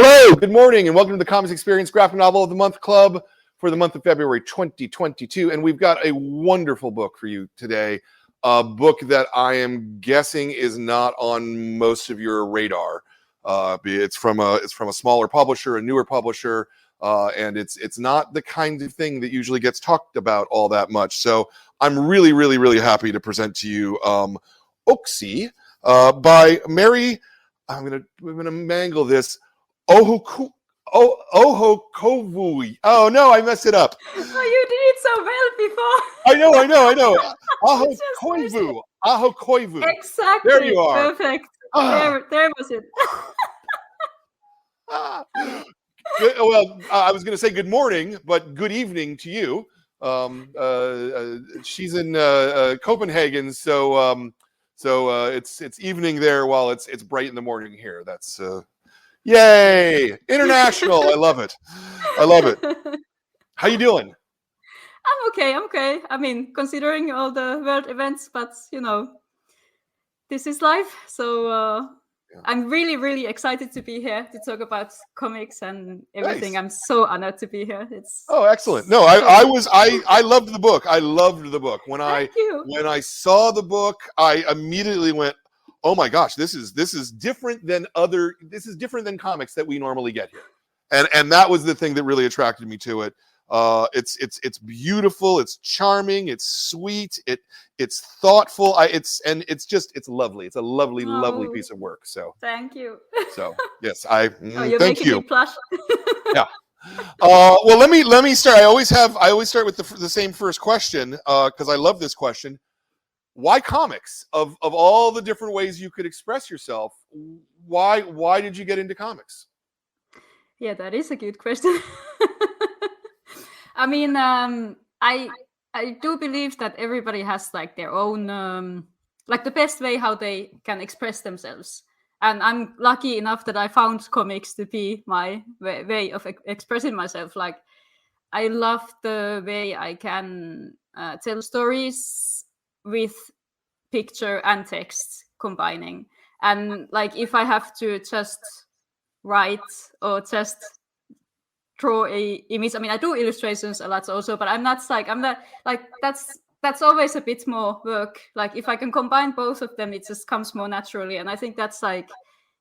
Hello, good morning, and welcome to the Comics Experience Graphic Novel of the Month Club for the month of February 2022. And we've got a wonderful book for you today, a book that I am guessing is not on most of your radar. It's from a smaller publisher, a newer publisher, and it's not the kind of thing that usually gets talked about all that much. So I'm really happy to present to you OKSI by Mary. I'm gonna mangle this. AHOKOIVU. Oh no, I messed it up. Oh, you did it so well I before. know. AHOKOIVU. AHOKOIVU. Exactly. There you are. Perfect. There was it. Well, I was going to say good morning, but good evening to you. She's in Copenhagen, so it's evening there while it's bright in the morning here. That's yay! International. I love it. How you doing? I'm okay. I mean, considering all the world events, but this is life. So I'm really excited to be here to talk about comics and everything. Nice. I'm so honored to be here. It's excellent. No, I loved the book. I loved the book. When I saw the book, I immediately went, oh my gosh, this is different than comics that we normally get here. And that was the thing that really attracted me to it. It's beautiful, it's charming, it's sweet, it's thoughtful. It's lovely. It's a lovely piece of work. So thank you. So yes, you're thank making you. me blush. Yeah. Well, let me start. I always start with the same first question because I love this question. Why comics? Of all the different ways you could express yourself, why did you get into comics? Yeah, that is a good question. I mean, I do believe that everybody has like their own, like the best way how they can express themselves. And I'm lucky enough that I found comics to be my way of expressing myself. Like, I love the way I can tell stories with picture and text combining. And like, if I have to just write or just draw a image, I mean, I do illustrations a lot also, but I'm not like that's always a bit more work. Like, if I can combine both of them, it just comes more naturally. And I think that's like,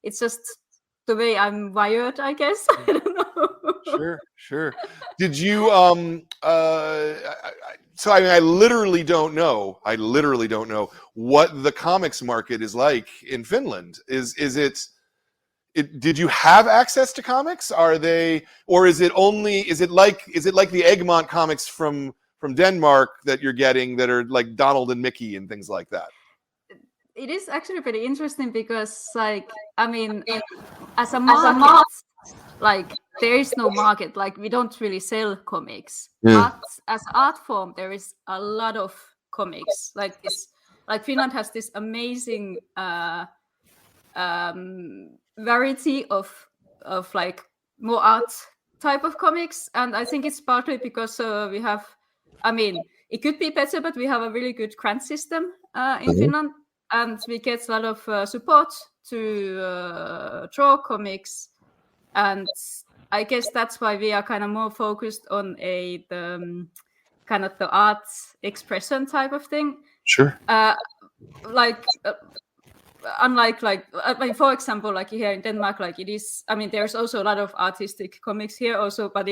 it's just the way I'm wired, I guess. I don't know. Sure. Did you so I mean, I literally don't know what the comics market is like in Finland. Did you have access to comics? Are they, or is it like the Egmont comics from Denmark that you're getting that are like Donald and Mickey and things like that? It is actually pretty interesting because, like, I mean, as a market, like, there is no market. Like, we don't really sell comics. Yeah. But as art form, there is a lot of comics. Like this, like Finland has this amazing variety of like more art type of comics. And I think it's partly because we have, I mean, it could be better, but we have a really good grant system in Finland. And we get a lot of support to draw comics. And I guess that's why we are kind of more focused on the kind of the art expression type of thing. Sure. Unlike, like, I mean, for example, like here in Denmark, like it is, I mean, there's also a lot of artistic comics here also, but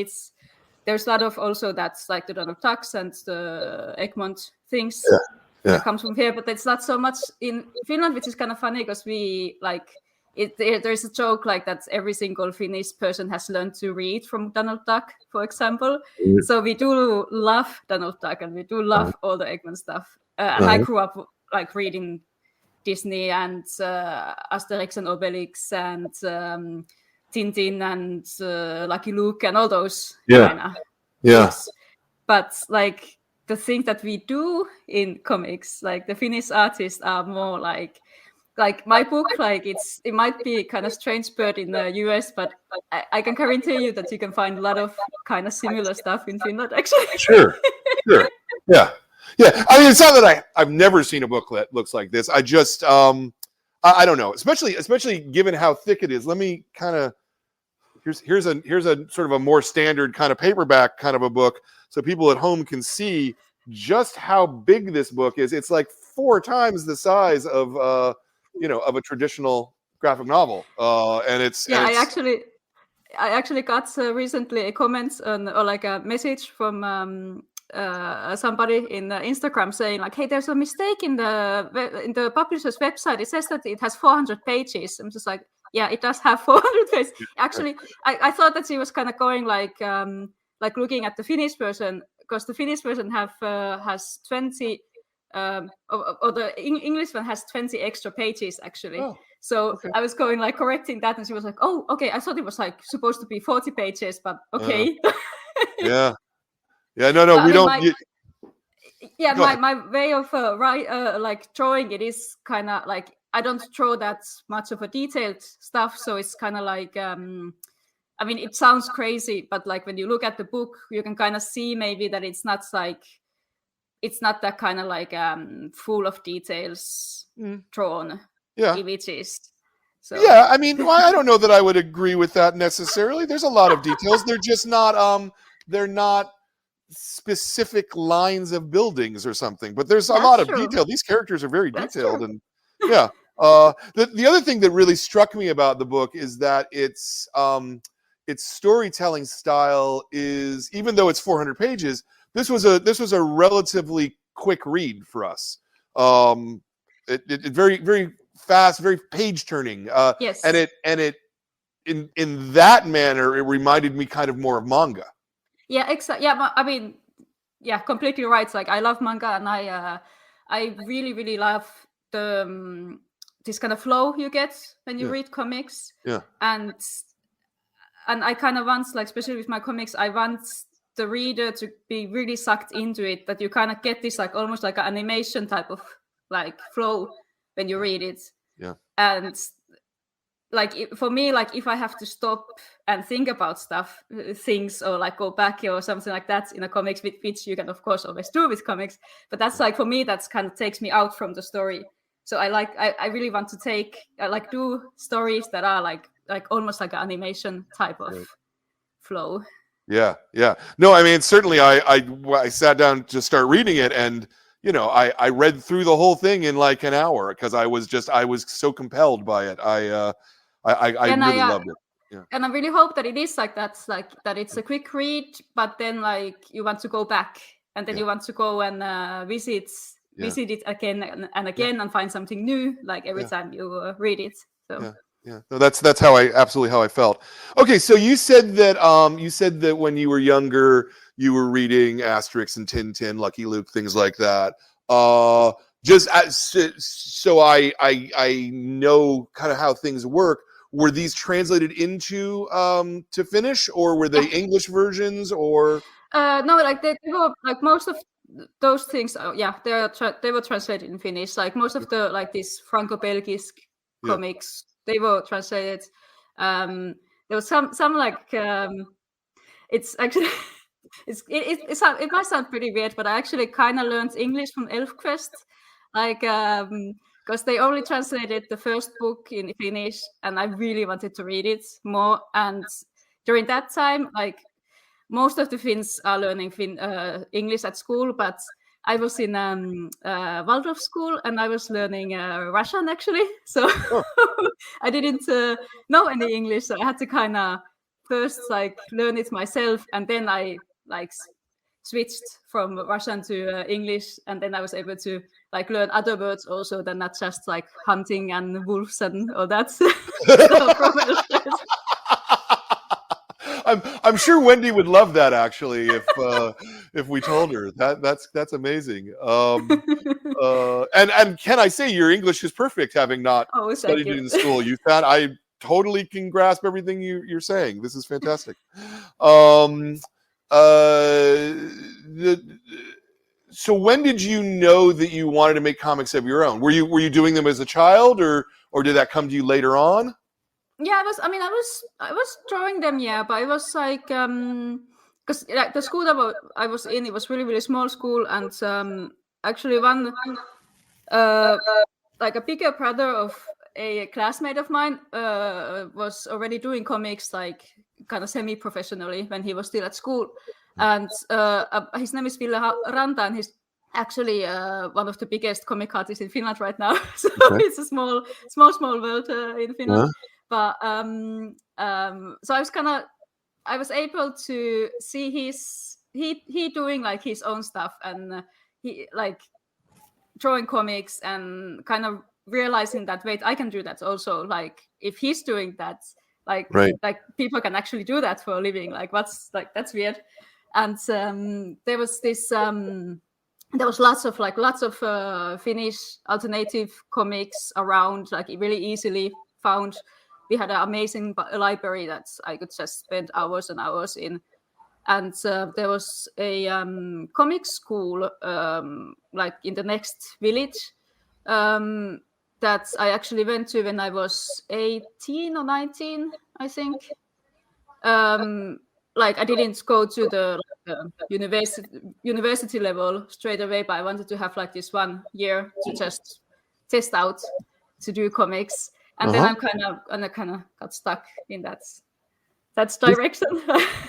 there's a lot of also that's like the Donald Ducks and the Egmont things. Yeah. That comes from here, but it's not so much in Finland, which is kind of funny because we like it. There's a joke like that every single Finnish person has learned to read from Donald Duck, for example. Mm-hmm. So we do love Donald Duck and we do love all the Egmont stuff. And I grew up like reading Disney and Asterix and Obelix and Tintin and Lucky Luke and all those. Yeah. Books. But like, the thing that we do in comics, like the Finnish artists are more like my book, like it might be kind of strange bird in the US, but I can guarantee you that you can find a lot of kind of similar stuff in Finland, actually. Sure. Yeah. I mean, it's not that I've never seen a book that looks like this. I just, I don't know, especially given how thick it is. Let me kind of here's a sort of a more standard kind of paperback kind of a book, so people at home can see just how big this book is. It's like 4 times the size of of a traditional graphic novel, and it's Yeah, I actually got recently a comment on, or like a message from somebody in Instagram saying like, "Hey, there's a mistake in the publisher's website. It says that it has 400 pages." I'm just like, yeah, it does have 400 pages. Actually, I thought that she was kind of going like looking at the Finnish version, because the Finnish version has 20. Or the English one has 20 extra pages actually. Oh, so okay. I was going like correcting that, and she was like, "Oh, okay. I thought it was like supposed to be 40 pages, but okay." Yeah. No, But, we don't. My way of like drawing it is kind of like, I don't draw that much of a detailed stuff, so it's kind of like I mean, it sounds crazy, but like when you look at the book, you can kind of see maybe that it's not that kind of like full of details drawn images. So yeah, I mean, I don't know that I would agree with that necessarily. There's a lot of details. They're just not they're not specific lines of buildings or something, but there's a lot of detail. These characters are very detailed, and yeah. The other thing that really struck me about the book is that its storytelling style is, even though it's 400 pages, this was a relatively quick read for us. It very, very fast, very page turning. yes, and it in that manner, it reminded me kind of more of manga. Yeah, exactly. Yeah, I mean, yeah, completely right. It's like, I love manga, and I really, really love the this kind of flow you get when you read comics. Yeah. And I kind of want, like, especially with my comics, I want the reader to be really sucked into it, that you kind of get this like almost like an animation type of like flow when you read it. Yeah. And like, for me, like, if I have to stop and think about things, or like go back or something like that in a comics, which you can of course always do with comics, but that's like, for me, that's kind of takes me out from the story. So I really want to do stories that are like almost like an animation type of flow. Yeah. No, I mean, certainly I sat down to start reading it, and I read through the whole thing in like an hour, because I was so compelled by it. I really loved it. Yeah. And I really hope that it is like that, like that it's a quick read, but then like you want to go back, and then you want to go and visit it again and again, and find something new like every time you read it. So yeah. No, that's absolutely how I felt. Okay, so you said that when you were younger, you were reading Asterix and Tintin, Lucky Luke, things like that. Just so I know kind of how things work. Were these translated into to Finnish, or were they English versions, or? No, like they were like most of those things. They were translated in Finnish. Like most of the like these Franco-Belgisk comics, they were translated. There was some like it's actually it might sound pretty weird, but I actually kind of learned English from ElfQuest, like because they only translated the first book in Finnish, and I really wanted to read it more. And during that time, like most of the Finns are learning English at school, but I was in Waldorf school, and I was learning Russian actually. So I didn't know any English, so I had to kind of first like learn it myself, and then I like switched from Russian to English, and then I was able to like learn other words also, than not just like hunting and wolves and all that. I'm sure Wendy would love that, actually, if we told her. That's amazing. And can I say, your English is perfect, having not studied it in school. I totally can grasp everything you're saying. This is fantastic. So when did you know that you wanted to make comics of your own? Were you doing them as a child, or did that come to you later on? Yeah, I was drawing them, but I was like, because like the school that I was in, it was really, really small school, and actually one like a bigger brother of a classmate of mine was already doing comics like kind of semi-professionally when he was still at school. And his name is Ville Ranta, and he's actually one of the biggest comic artists in Finland right now. So it's a small world in Finland. But so I was able to see he doing like his own stuff, and he like drawing comics, and kind of realizing that, wait, I can do that also. Like if he's doing that, like people can actually do that for a living. Like that's weird. And there was this there was lots of Finnish alternative comics around, like really easily found. We had an amazing library that I could just spend hours and hours in. And there was a comic school like in the next village that I actually went to when I was 18 or 19, I think. Like I didn't go to the university level straight away, but I wanted to have like this 1 year to just test out to do comics. And then I kind of got stuck in that direction.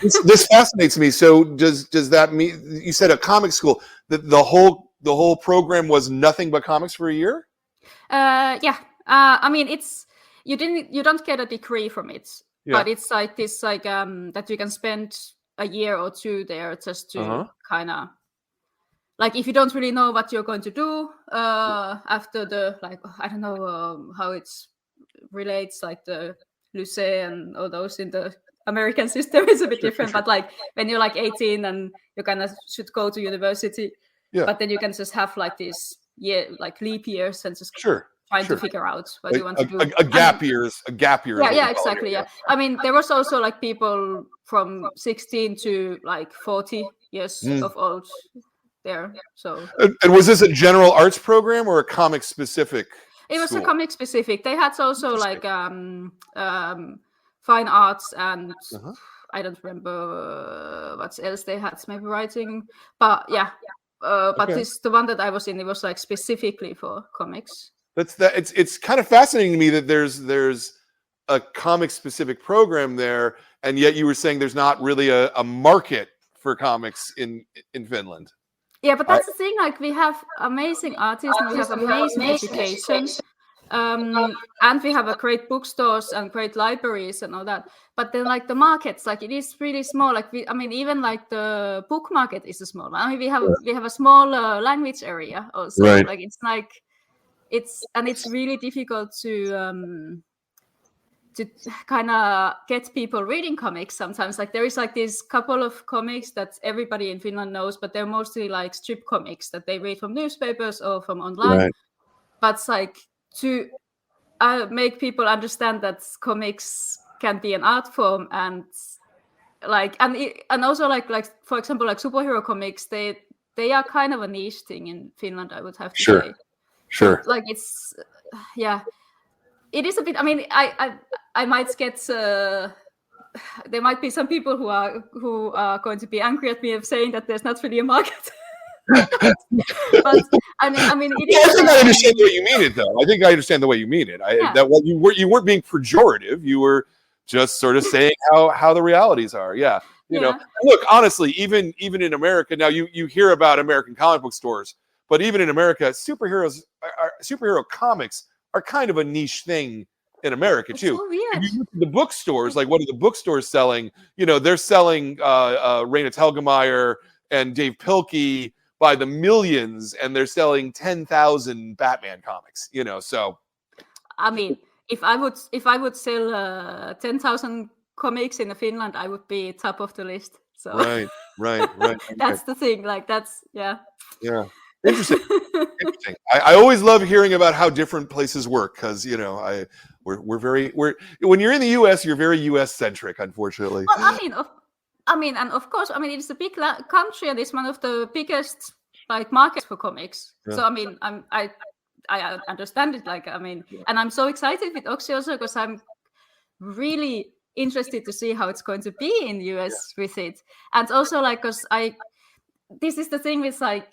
This fascinates me. So does that mean, you said a comic school, that the whole program was nothing but comics for a year? Yeah. I mean, you don't get a degree from it, but it's like this that you can spend a year or two there just to kind of, like, if you don't really know what you're going to do after the, like, I don't know how it's relates, like the lycée and all those in the American system is a bit different. But like when you're like 18 and you kind of should go to university, but then you can just have like this like leap years and just trying to figure out what you want to do. A gap year. Yeah, exactly. Yeah. I mean, there was also like people from 16 to like 40 years of old there. So. And was this a general arts program or a comic specific? It was a comic specific. They had also like fine arts and I don't remember what else they had. Maybe writing, but yeah. But the one that I was in, it was like specifically for comics. It's kind of fascinating to me that there's a comic specific program there, and yet you were saying there's not really a market for comics in Finland. Yeah, but that's the thing. Like, we have amazing artists, and we have amazing education, and we have a great bookstores and great libraries and all that. But then, like, the markets, like, it is really small. Like, even like the book market is a small one. I mean, we have a small language area also. Right. Like, it's really difficult to kind of get people reading comics sometimes. Like there is like this couple of comics that everybody in Finland knows, but they're mostly like strip comics that they read from newspapers or from online. Right. But it's like to make people understand that comics can be an art form, and like and also like for example, like superhero comics, they are kind of a niche thing in Finland, I would have to say. Sure. Like it's it is a bit. I mean, I might get. There might be some people who are going to be angry at me of saying that there's not really a market. But I mean, it is. I think I understand the way you mean it, though. I think I understand the way you mean it. You weren't being pejorative. You were just sort of saying how the realities are. Yeah. You know, look, honestly, even in America now, you hear about American comic book stores, but even in America, superhero comics are kind of a niche thing in America too. So weird. If you look at the bookstores, like what are the bookstores selling? You know, they're selling Raina Telgemeier and Dave Pilkey by the millions, and they're selling 10,000 Batman comics. You know, so I mean, if I would sell 10,000 comics in Finland, I would be top of the list. So right. That's the thing. Like that's yeah. Interesting. I always love hearing about how different places work, because you know we're when you're in the U.S. you're very U.S. centric, unfortunately. Well, I mean, and of course, I mean, it's a big country, and it's one of the biggest like markets for comics. Yeah. So I mean, I understand it. Like I mean, and I'm so excited with OKSI also because I'm really interested to see how it's going to be in the US with it, and also like because this is the thing with like.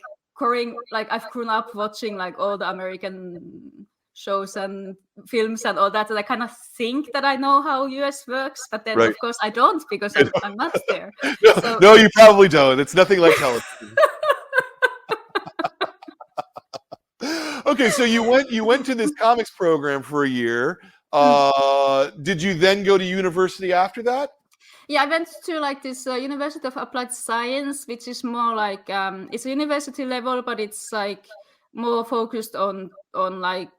Like I've grown up watching like all the American shows and films and all that, and I kind of think that I know how US works, but then Right. of course I don't, because I'm not there. No, So no, you probably don't. It's nothing like television. Okay, so you went to this comics program for a year. Did you then go to university after that? yeah, I went to like this University of Applied Science, which is more like it's a university level, but it's like more focused on like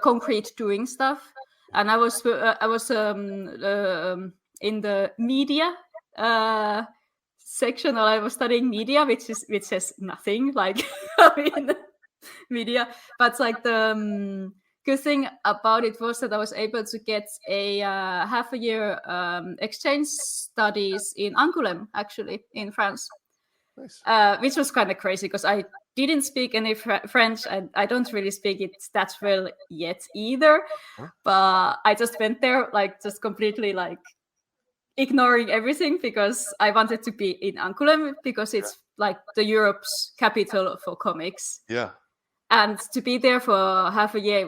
concrete doing stuff. And I was in the media section, or I was studying media, which says nothing. Like I mean, media, but it's like the good thing about it was that I was able to get a half a year exchange studies in Angoulême, actually, in France. Nice. Which was kind of crazy because I didn't speak any French, and I don't really speak it that well yet either. Huh? But I just went there, like, just completely like ignoring everything, because I wanted to be in Angoulême because it's like the Europe's capital for comics. Yeah. And to be there for half a year,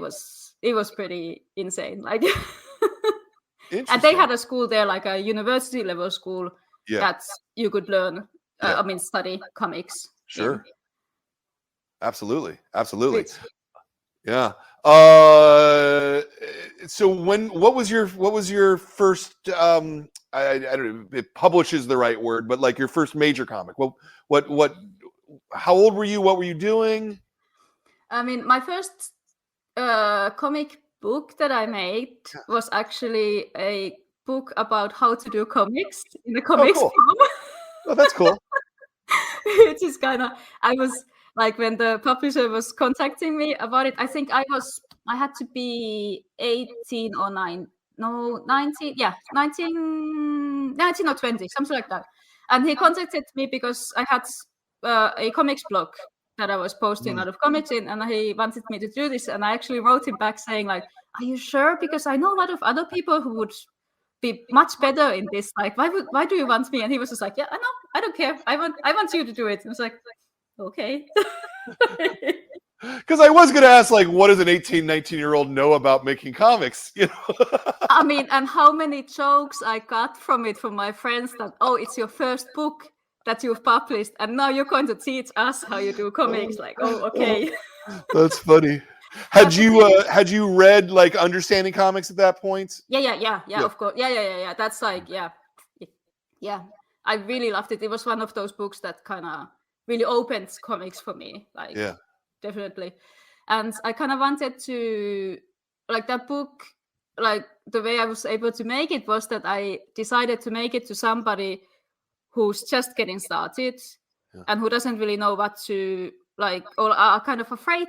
it was pretty insane. Like, and they had a school there, like a university level school, that you could learn. Study comics. Sure. Absolutely. Which, yeah. So what was your first? I don't know if publish is the right word, but like your first major comic. What? How old were you? What were you doing? I mean, my first comic book that I made was actually a book about how to do comics in the comics form. Oh, that's cool. Which is kind of, I was like, when the publisher was contacting me about it, I think I had to be 18 or 19, 19 or 20, something like that. And he contacted me because I had a comics blog that I was posting a lot of comics in, and he wanted me to do this. And I actually wrote him back saying, like, are you sure? Because I know a lot of other people who would be much better in this. Like, why do you want me? And he was just like, yeah, I know, I don't care. I want you to do it. And I was like, okay. Because I was going to ask, like, what does an 18, 19-year-old know about making comics? You know? I mean, and how many jokes I got from it from my friends that, oh, it's your first book that you've published, and now you're going to teach us how you do comics. Like, oh, okay. That's funny. Had you read like Understanding Comics at that point? Yeah, of course. Yeah. That's like, yeah. I really loved it. It was one of those books that kind of really opened comics for me. Like, definitely. And I kind of wanted to, like, that book, like, the way I was able to make it was that I decided to make it to somebody who's just getting started and who doesn't really know what to, like, or are kind of afraid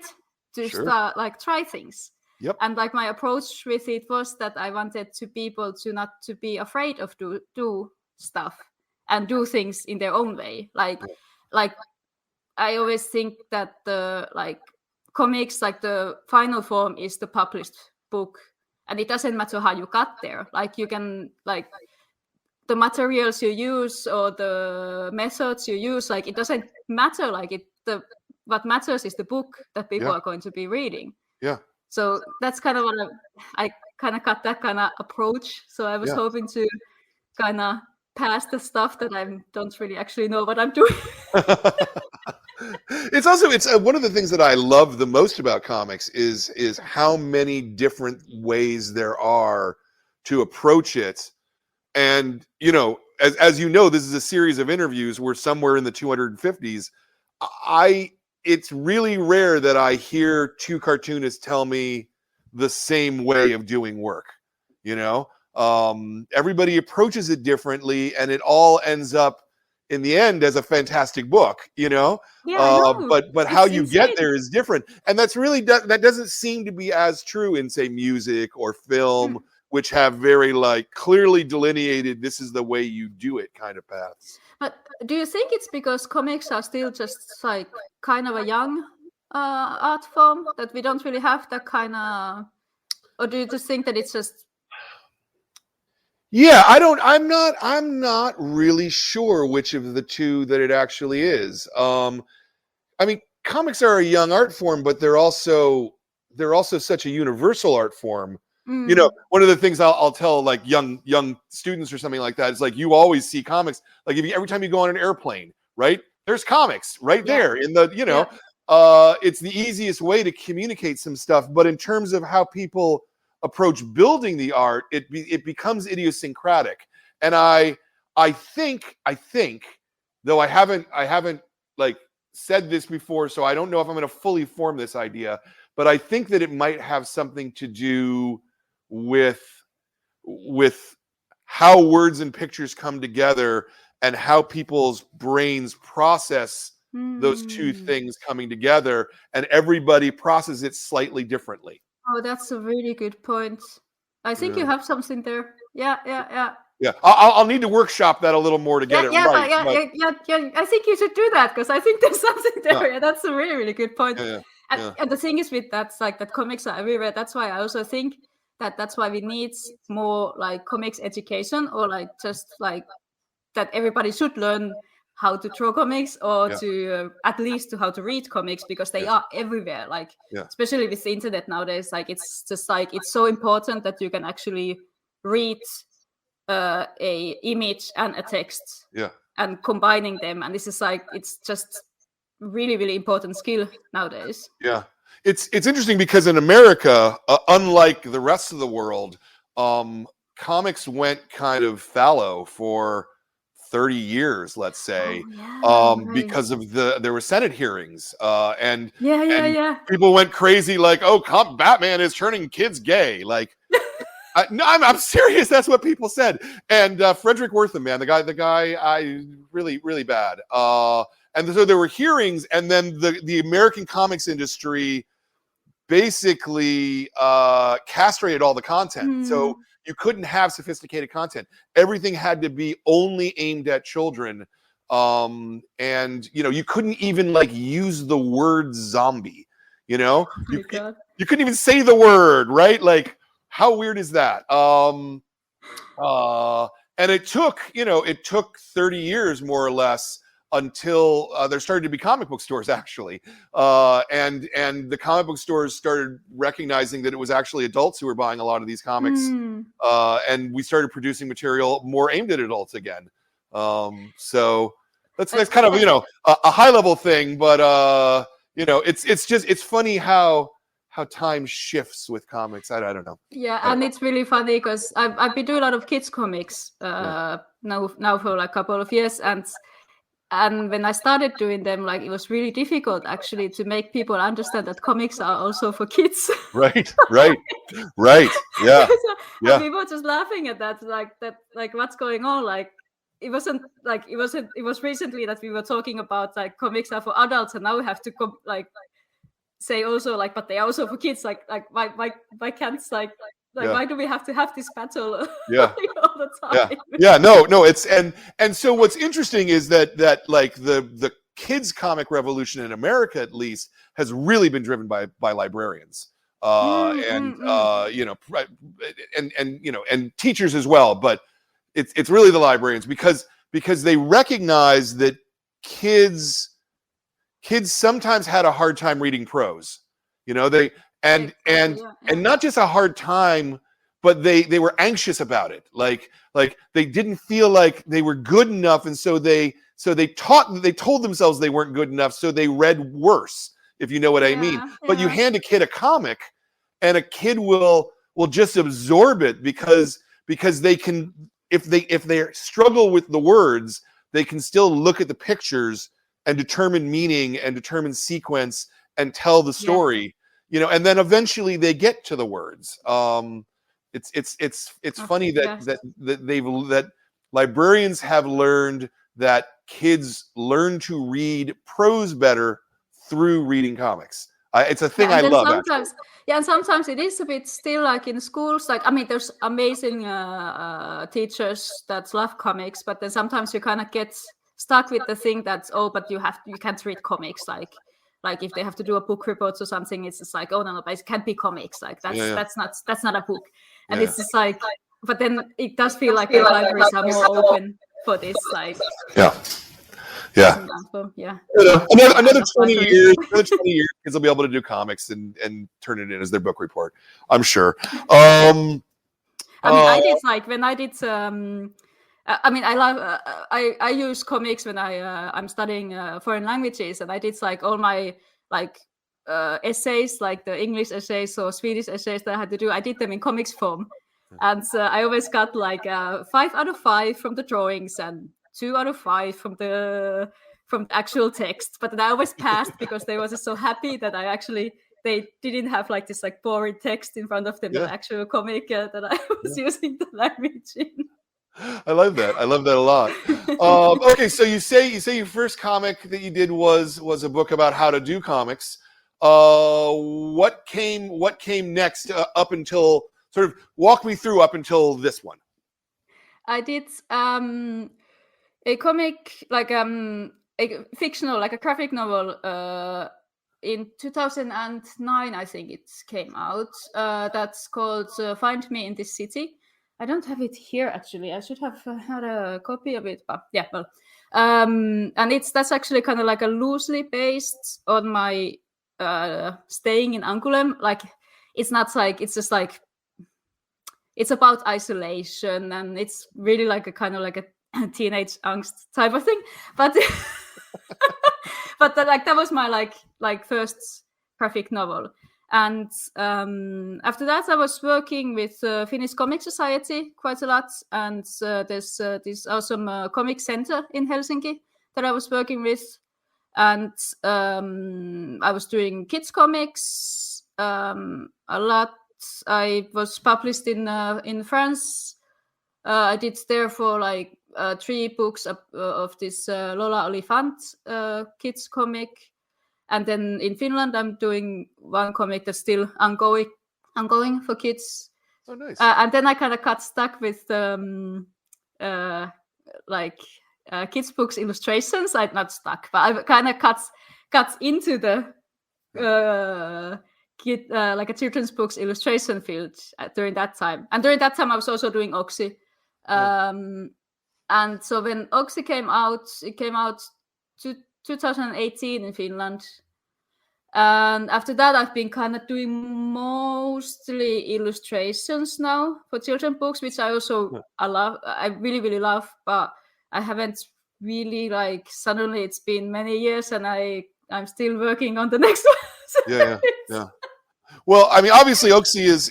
to start, like, try things. And like my approach with it was that I wanted to people to not to be afraid of do stuff and do things in their own way. Like I always think that the, like, comics, like, the final form is the published book, and it doesn't matter how you got there. Like, you can, like, the materials you use or the methods you use, like, it doesn't matter. Like, what matters is the book that people are going to be reading. So that's kind of what I kind of got that kind of approach. So I was hoping to kind of pass the stuff that I don't really actually know what I'm doing. It's one of the things that I love the most about comics is how many different ways there are to approach it. And, you know, as you know, this is a series of interviews. We're somewhere in the 250s. It's really rare that I hear two cartoonists tell me the same way of doing work. You know, everybody approaches it differently, and it all ends up in the end as a fantastic book. You know, but how you get there is different, and that's really that doesn't seem to be as true in, say, music or film, which have very, like, clearly delineated, this is the way you do it kind of paths. But do you think it's because comics are still just, like, kind of a young art form that we don't really have that kind of, or do you just think that it's just? Yeah, I'm not really sure which of the two that it actually is. I mean, comics are a young art form, but they're also they're also such a universal art form. You know, one of the things I'll tell like young students or something like that is like, you always see comics. Like every time you go on an airplane, right? There's comics right there in the, you know, it's the easiest way to communicate some stuff. But in terms of how people approach building the art, it becomes idiosyncratic. And I think, though I haven't like said this before, so I don't know if I'm going to fully form this idea, but I think that it might have something to do with how words and pictures come together and how people's brains process those two things coming together, and everybody processes it slightly differently. Oh, that's a really good point. I think you have something there. Yeah. I'll need to workshop that a little more to get it right. Yeah. I think you should do that, because I think there's something there. Yeah, that's a really, really good point. And the thing is with that, like that comics are everywhere. That's why I also think that's why we need more like comics education, or like just like that everybody should learn how to draw comics, or to at least to how to read comics, because they are everywhere. Like especially with the internet nowadays, like it's just like it's so important that you can actually read a image and a text and combining them, and this is like it's just really, really important skill nowadays. It's interesting because in America, unlike the rest of the world, comics went kind of fallow for 30 years, let's say, because of there were Senate hearings, and people went crazy, like, oh, Batman is turning kids gay, like. No, I'm serious. That's what people said. And Frederick Wortham, man, the guy, I really, really bad. And so there were hearings, and then the American comics industry basically castrated all the content. So you couldn't have sophisticated content. Everything had to be only aimed at children. And you know, you couldn't even like use the word zombie. You know, you couldn't even say the word, right? Like. How weird is that? And it took 30 years more or less until there started to be comic book stores, actually. And the comic book stores started recognizing that it was actually adults who were buying a lot of these comics. And we started producing material more aimed at adults again. So that's kind of, you know, a high level thing, but you know, it's funny how time shifts with comics. I don't know. And it's really funny because I've been doing a lot of kids comics now for like a couple of years, and when I started doing them, like it was really difficult actually to make people understand that comics are also for kids. Right. Yeah. And we were just laughing at that, like what's going on? Like it was recently that we were talking about like comics are for adults, and now we have to say also like, but they are also for kids. Like why can't why do we have to have this battle all the time? No. It's and so what's interesting is that like the kids comic revolution in America, at least, has really been driven by librarians, you know, and you know, and teachers as well. But it's really the librarians because they recognize that kids sometimes had a hard time reading prose, you know, and not just a hard time, but they were anxious about it. Like they didn't feel like they were good enough. And so they told themselves they weren't good enough. So they read worse, if you know what I mean. But you hand a kid a comic and a kid will just absorb it because they can, if they struggle with the words, they can still look at the pictures and determine meaning and determine sequence and tell the story, you know, and then eventually they get to the words. It's funny that librarians have learned that kids learn to read prose better through reading comics. It's a thing I love. Sometimes, and sometimes it is a bit still like in schools. Like I mean, there's amazing teachers that love comics, but then sometimes you kind of get stuck with the thing that's but you can't read comics. Like if they have to do a book report or something, it's just like, oh no, but it can't be comics. Like that's not a book. And it's just like, but then it does feel like the libraries are more open for this. Like Yeah. Yeah. Another 20 years, kids will be able to do comics and turn it in as their book report, I'm sure. I mean, I did like when I did. I mean, I love. I use comics when I'm studying foreign languages, and I did like all my like essays, like the English essays or Swedish essays that I had to do. I did them in comics form, and I always got like 5 out of 5 from the drawings and 2 out of 5 from the actual text. But then I always passed because they were just so happy that they didn't have like this like boring text in front of them, the actual comic that I was using the language in. I love that. I love that a lot. Okay, so you say your first comic that you did was a book about how to do comics. What came next up until sort of walk me through up until this one? I did a comic like a fictional, like a graphic novel in 2009, I think it came out. That's called Find Me in This City. I don't have it here actually. I should have had a copy of it, but yeah, well, and that's actually kind of like a loosely based on my staying in Angoulême. Like, it's not like, it's just like, it's about isolation, and it's really like a kind of like a teenage angst type of thing. But but that was my like first graphic novel. And after that, I was working with Finnish Comic Society quite a lot, and there's this awesome comic center in Helsinki that I was working with, and I was doing kids comics a lot. I was published in France. I did there for like 3 books of this Lola Olifant kids comic. And then in Finland, I'm doing one comic that's still ongoing for kids. Oh, nice. And then I kind of got stuck with kids books illustrations. I'm not stuck, but I kind of got into the like a children's books illustration field during that time. And during that time, I was also doing OKSI. And so when OKSI came out, it came out 2018 in Finland. And after that, I've been kind of doing mostly illustrations now for children's books, which I also I really, really love, but I haven't really like, suddenly it's been many years and I'm still working on the next one. Yeah. Well, I mean, obviously OKSI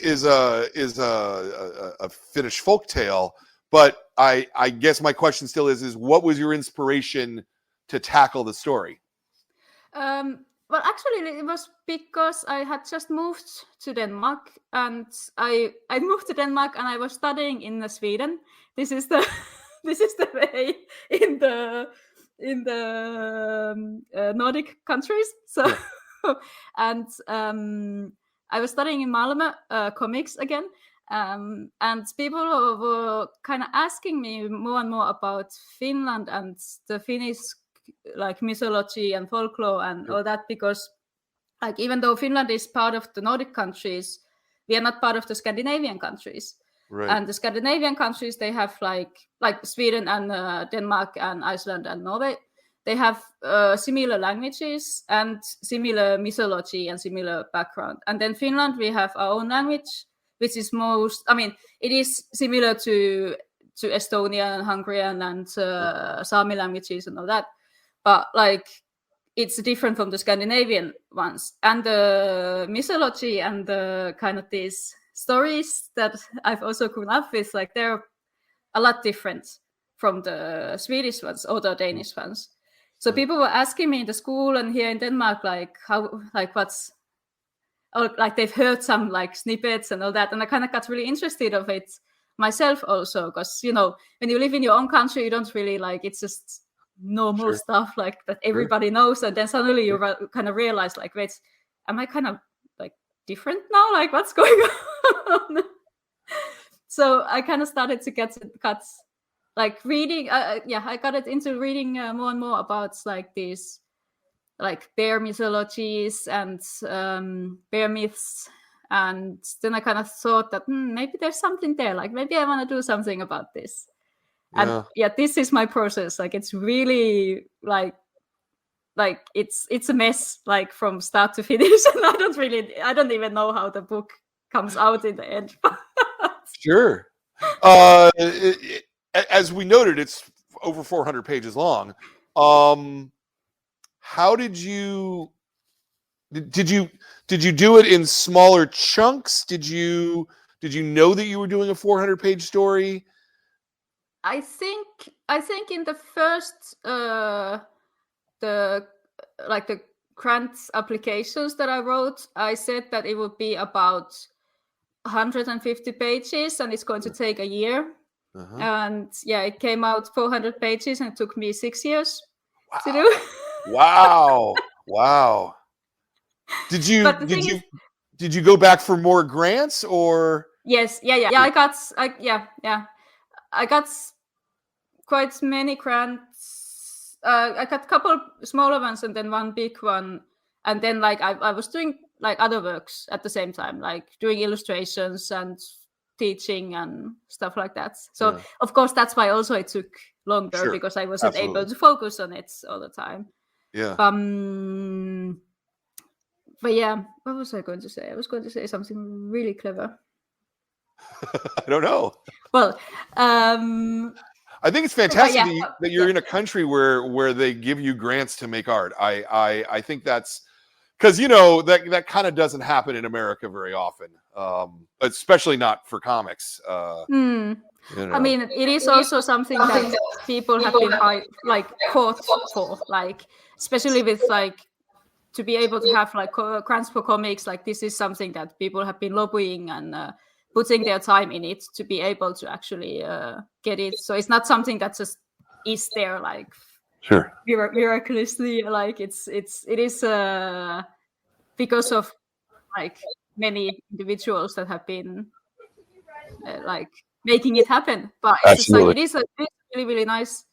is a Finnish folk tale, but I guess my question still is what was your inspiration to tackle the story? Well, actually, it was because I had just moved to Denmark, and I moved to Denmark, and I was studying in Sweden. This is the way in the Nordic countries. So, and I was studying in Malmö comics again, and people were kind of asking me more and more about Finland and the Finnish like mythology and folklore and all that, because like, even though Finland is part of the Nordic countries, we are not part of the Scandinavian countries. Right. And the Scandinavian countries, they have like Sweden and Denmark and Iceland and Norway, they have similar languages and similar mythology and similar background. And then Finland, we have our own language, which is it is similar to Estonian and Hungarian and Sami languages and all that. But like, it's different from the Scandinavian ones. And the mythology and the kind of these stories that I've also grown up with, like, they're a lot different from the Swedish ones or the Danish ones. So people were asking me in the school and here in Denmark, like, how, like, like they've heard some like snippets and all that. And I kind of got really interested of it myself also, because, you know, when you live in your own country, you don't really like, it's just normal stuff like that everybody knows, and then suddenly you kind of realize, like, wait, am I kind of like different now? Like, what's going on? So I kind of started to get cuts, like reading. I got it into reading more and more about like these like bear mythologies and bear myths, and then I kind of thought that maybe there's something there. Like, maybe I want to do something about this. And this is my process. Like it's really like it's a mess, like from start to finish. And I don't even know how the book comes out in the end. Sure. As we noted, it's over 400 pages long. How did you do it in smaller chunks? Did you know that you were doing a 400-page story? I think in the first the grant applications that I wrote, I said that it would be about 150 pages and it's going to take a year. And it came out 400 pages and it took me 6 years to do. Wow. Did you go back for more grants or? Yes. I got quite many grants. I got a couple smaller ones and then one big one. And then like I was doing like other works at the same time, like doing illustrations and teaching and stuff like that. So of course that's why also it took longer because I wasn't able to focus on it all the time. Yeah. But yeah, what was I going to say? I was going to say something really clever. I don't know. Well, I think it's fantastic that you're in a country where they give you grants to make art. I think that's because that kind of doesn't happen in America very often, especially not for comics. I mean, it is also something that people have been fought for, like especially with like to be able to have like grants for comics. Like this is something that people have been lobbying and putting their time in it to be able to actually get it. So it's not something that just is there like miraculously. Like it is because of like many individuals that have been like making it happen. But it's just, like, it's really, really nice.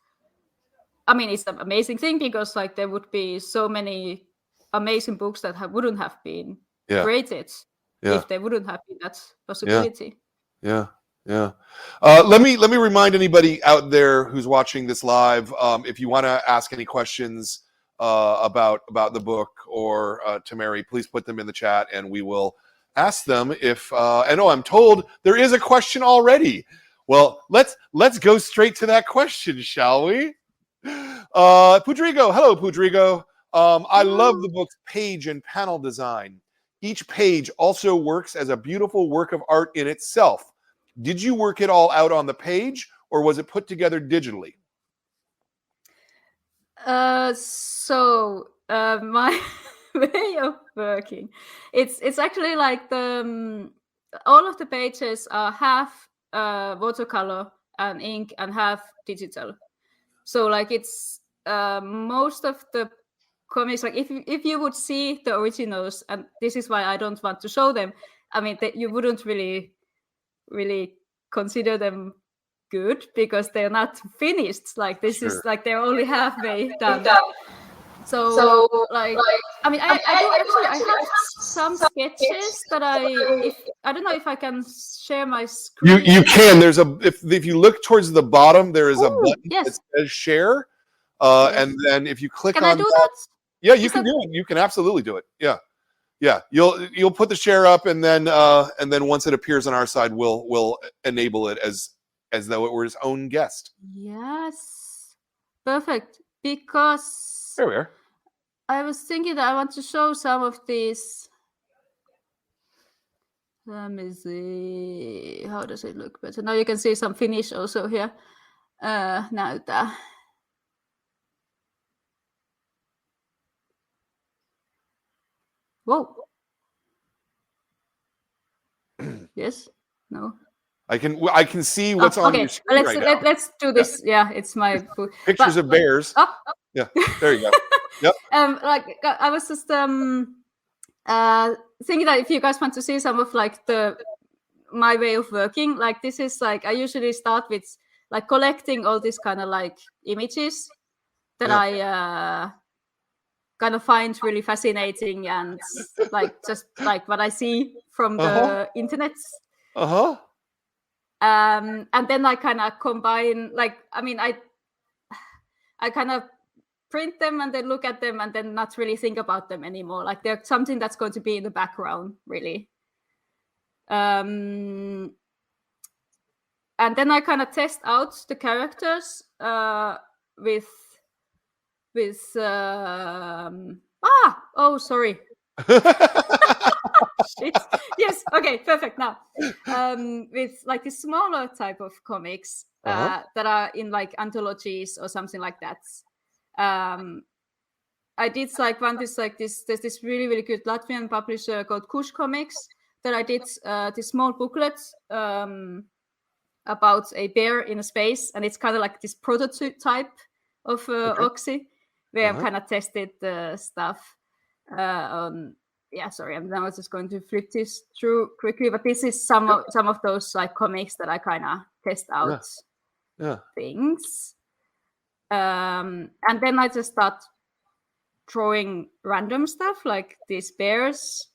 I mean, it's an amazing thing because like there would be so many amazing books that wouldn't have been created if they wouldn't have been that possibility. Let me remind anybody out there who's watching this live, if you want to ask any questions about the book or to Mary, please put them in the chat and we will ask them. I'm told there is a question already. Well, let's go straight to that question, shall we? Pudrigo, hello Pudrigo. I love the book's page and panel design. Each page also works as a beautiful work of art in itself. Did you work it all out on the page or was it put together digitally? So my way of working, it's actually like all of the pages are half watercolor and ink and half digital. So like it's most of the comics, like if you would see the originals, and this is why I don't want to show them. I mean, you wouldn't really consider them good because they're not finished. Like this is like they're only halfway done. So like I mean, I have some sketches that I don't know if I can share my screen. You can. There's if you look towards the bottom, there is a button that says share. And then if you click on that? Yeah, you can do it. You can absolutely do it. Yeah. You'll put the share up, and then once it appears on our side, we'll enable it as though it were his own guest. Yes, perfect. Because there we are. I was thinking that I want to show some of these. Let me see. How does it look better? Now you can see some finish also here. Näytä. Whoa. Yes. No. I can see what's on your screen right now. Let's do this. Yeah, it's my pictures of bears. Yeah, there you go. Yep. Like I was just thinking that if you guys want to see some of like my way of working, like this is like I usually start with like collecting all these kind of like images that I kind of find really fascinating and like just like what I see from the internet. And then I kind of combine, like, I mean, I kind of print them and then look at them and then not really think about them anymore. Like they're something that's going to be in the background, really. And then I kind of test out the characters with sorry. Shit. Yes. Okay. Perfect. Now, with like the smaller type of comics that are in like anthologies or something like that. I did like one. There's this really, really good Latvian publisher called Kush Comics that I did this small booklet about a bear in a space, and it's kind of like this prototype of OKSI, where I've kind of tested the stuff on. Yeah, sorry, I'm now just going to flip this through quickly, but this is some of those like comics that I kind of test out things, and then I just start drawing random stuff like these bears,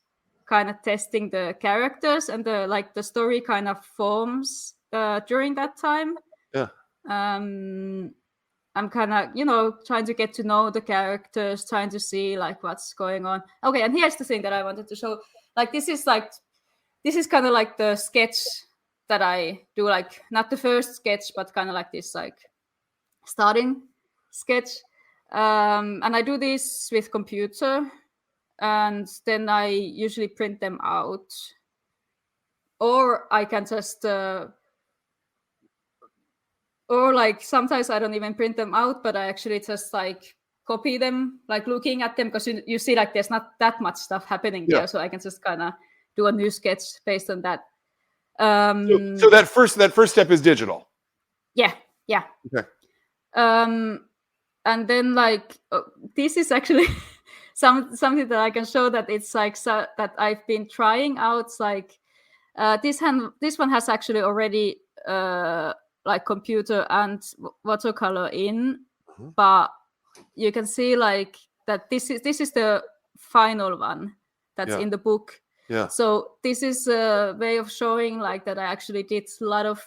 kind of testing the characters, and the story kind of forms during that time. Yeah. I'm kind of, trying to get to know the characters, trying to see like what's going on. Okay, and here's the thing that I wanted to show. Like this is kind of like the sketch that I do, like not the first sketch, but kind of like this like starting sketch. And I do this with computer, and then I usually print them out, or I can just. Or like sometimes I don't even print them out, but I actually just like copy them, like looking at them, because you see like there's not that much stuff happening there, so I can just kind of do a new sketch based on that. So that first step is digital. Yeah. Okay. And then like this is actually something that I can show that it's like that I've been trying out. Like this one has actually already. Like computer and watercolor in, but you can see like that this is the final one that's in the book. Yeah. So this is a way of showing like that I actually did a lot of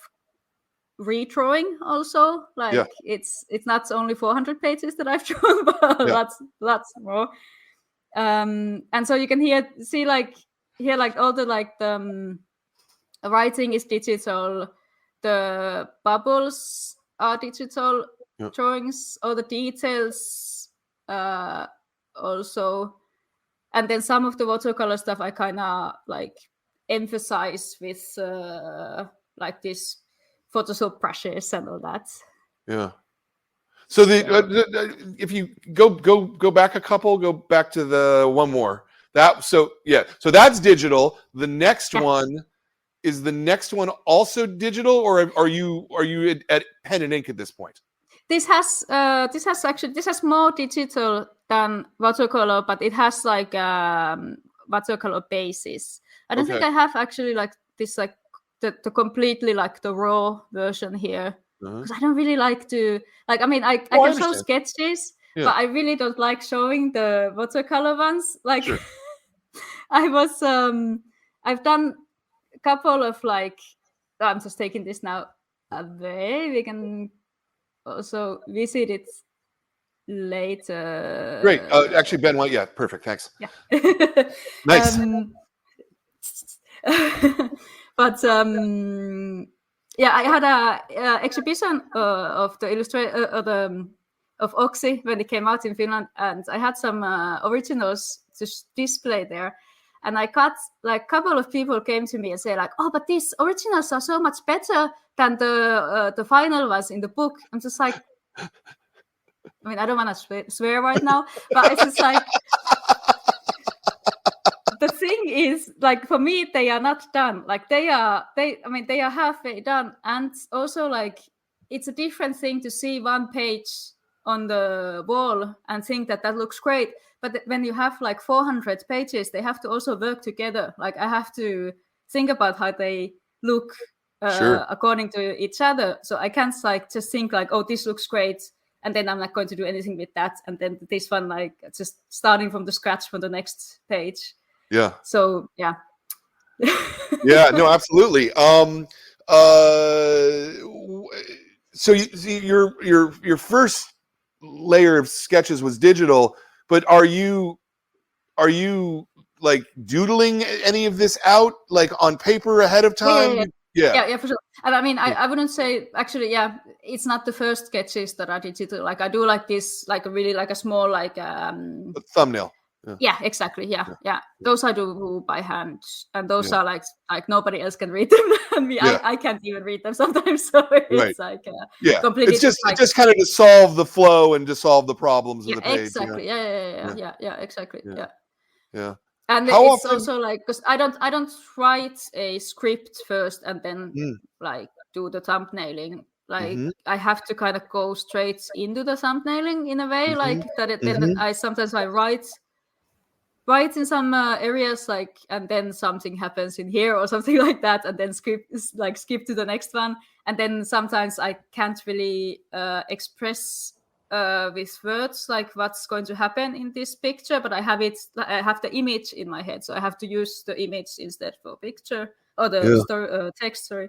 redrawing also. Like it's not only 400 pages that I've drawn, but lots more. And so you can see like here like all the like the writing is digital. The bubbles are digital drawings, all the details also. And then some of the watercolor stuff I kind of like emphasize with like this Photoshop brushes and all that. Yeah. So if you go back a couple, go back to the one more. So that's digital. The next one. Is the next one also digital, or are you at pen and ink at this point? This has more digital than watercolor, but it has like watercolor basis. I don't think I have actually like this like the completely like the raw version here, because I don't really like to like. I mean, I can show sketches, but I really don't like showing the watercolor ones. Like I was I've done a couple of like, I'm just taking this now away. We can also visit it later. Great. Actually, Ben White. Yeah, perfect. Thanks. Yeah. Nice. But I had a exhibition of the of OKSI when it came out in Finland, and I had some originals to display there. And I got like a couple of people came to me and say like, "Oh, but these originals are so much better than the final ones in the book." I'm just like, I mean, I don't want to swear right now, but it's just like the thing is, like for me, they are not done. Like they are halfway done, and also like it's a different thing to see one page on the wall and think that looks great. But when you have like 400 pages, they have to also work together. Like I have to think about how they look according to each other. So I can't like just think like, oh, this looks great, and then I'm not going to do anything with that. And then this one, like just starting from the scratch for the next page. Yeah. So yeah. Yeah. No, absolutely. So your first layer of sketches was digital, but are you like doodling any of this out like on paper ahead of time? Yeah, for sure. And I mean, I wouldn't say actually, it's not the first sketches that are digital. Like I do like this, like a really like a small like A thumbnail. Yeah, exactly. Yeah. Those I do by hand, and those are like nobody else can read them than me. I can't even read them sometimes, so it's like completely. It's just kind of to solve the flow and to solve the problems of the page. Exactly. Yeah. Exactly. Yeah. And it's also like because I don't write a script first and then like do the thumbnailing. Like I have to kind of go straight into the thumbnailing in a way, like that. Then I sometimes write in some areas, like, and then something happens in here or something like that, and then skip to the next one. And then sometimes I can't really express with words like what's going to happen in this picture, but I have the image in my head, so I have to use the image instead for picture or the text. Sorry.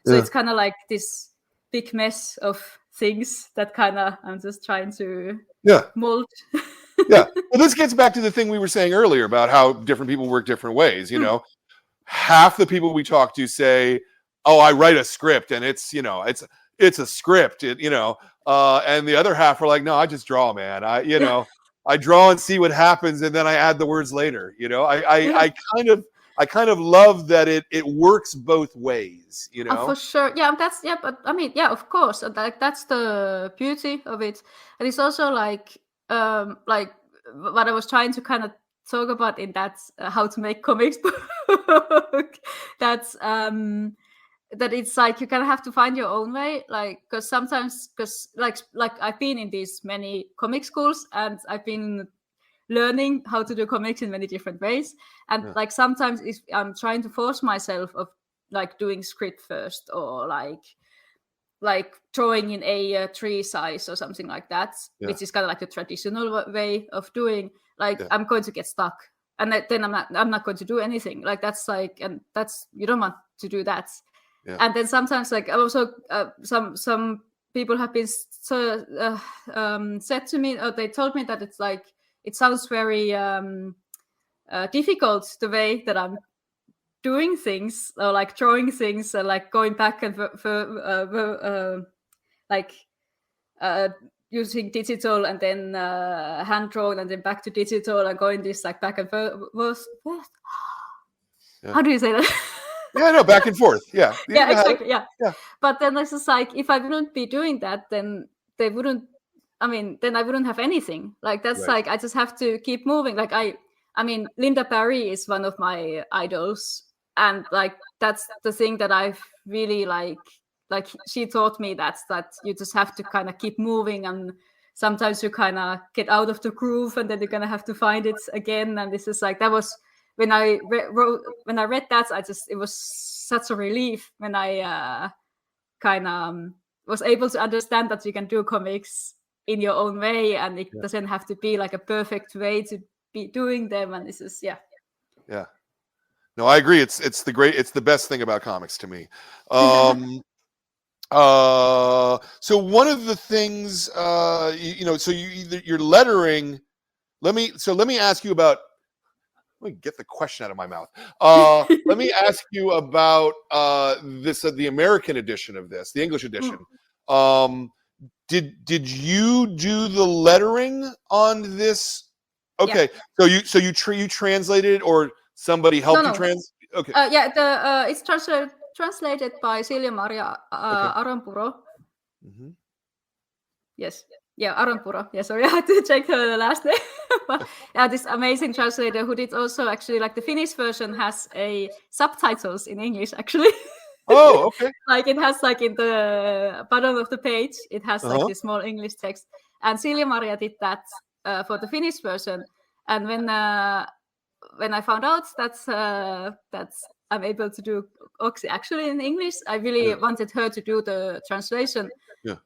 So it's kind of like this big mess of things that kind of I'm just trying to mold. Well, this gets back to the thing we were saying earlier about how different people work different ways. You know, half the people we talk to say, "Oh, I write a script, and it's a script." And the other half are like, "No, I just draw, man. I draw and see what happens, and then I add the words later." I kind of love that it works both ways. For sure. But I mean, of course, that's the beauty of it, and it's also like what I was trying to kind of talk about in that how to make comics book. That's that it's like you kind of have to find your own way, like because like I've been in these many comic schools and I've been learning how to do comics in many different ways, and like sometimes if I'm trying to force myself of like doing script first or like drawing in A3 size or something like that, which is kind of like the traditional way of doing. Like I'm going to get stuck, and then I'm not going to do anything. Like that's like, and that's you don't want to do that. And then sometimes like also some people have been said to me, or they told me that it's like it sounds very difficult the way that I'm doing things or like drawing things and like going back and using digital and then hand drawn and then back to digital and going this like back and forth. How do you say that? Back and forth. Exactly. But then it's just like if I wouldn't be doing that, then they wouldn't. I mean, then I wouldn't have anything. Like that's like I just have to keep moving. Like I mean, Linda Barry is one of my idols. And like that's the thing that I've really like she taught me that you just have to kind of keep moving, and sometimes you kind of get out of the groove and then you're gonna have to find it again. And this is like that was when I read that, it was such a relief when I kind of was able to understand that you can do comics in your own way and it doesn't have to be like a perfect way to be doing them. And this is No, I agree. It's the best thing about comics to me. So one of the things, so you're lettering. Let me ask you about. Let me get the question out of my mouth. Let me ask you about the American edition of this, the English edition. Did you do the lettering on this? Okay, so you translated it or somebody helped you translate? Okay. It's translated by Silja Maria Aranpuro. Yes. Yeah, Aranpuro. Yeah, sorry, I had to check the last name. But, this amazing translator who did also actually like the Finnish version has a subtitles in English actually. Oh, okay. Like it has like in the bottom of the page, it has like this small English text. And Silja Maria did that for the Finnish version. And when I found out that I'm able to do OKSI actually in English, I really wanted her to do the translation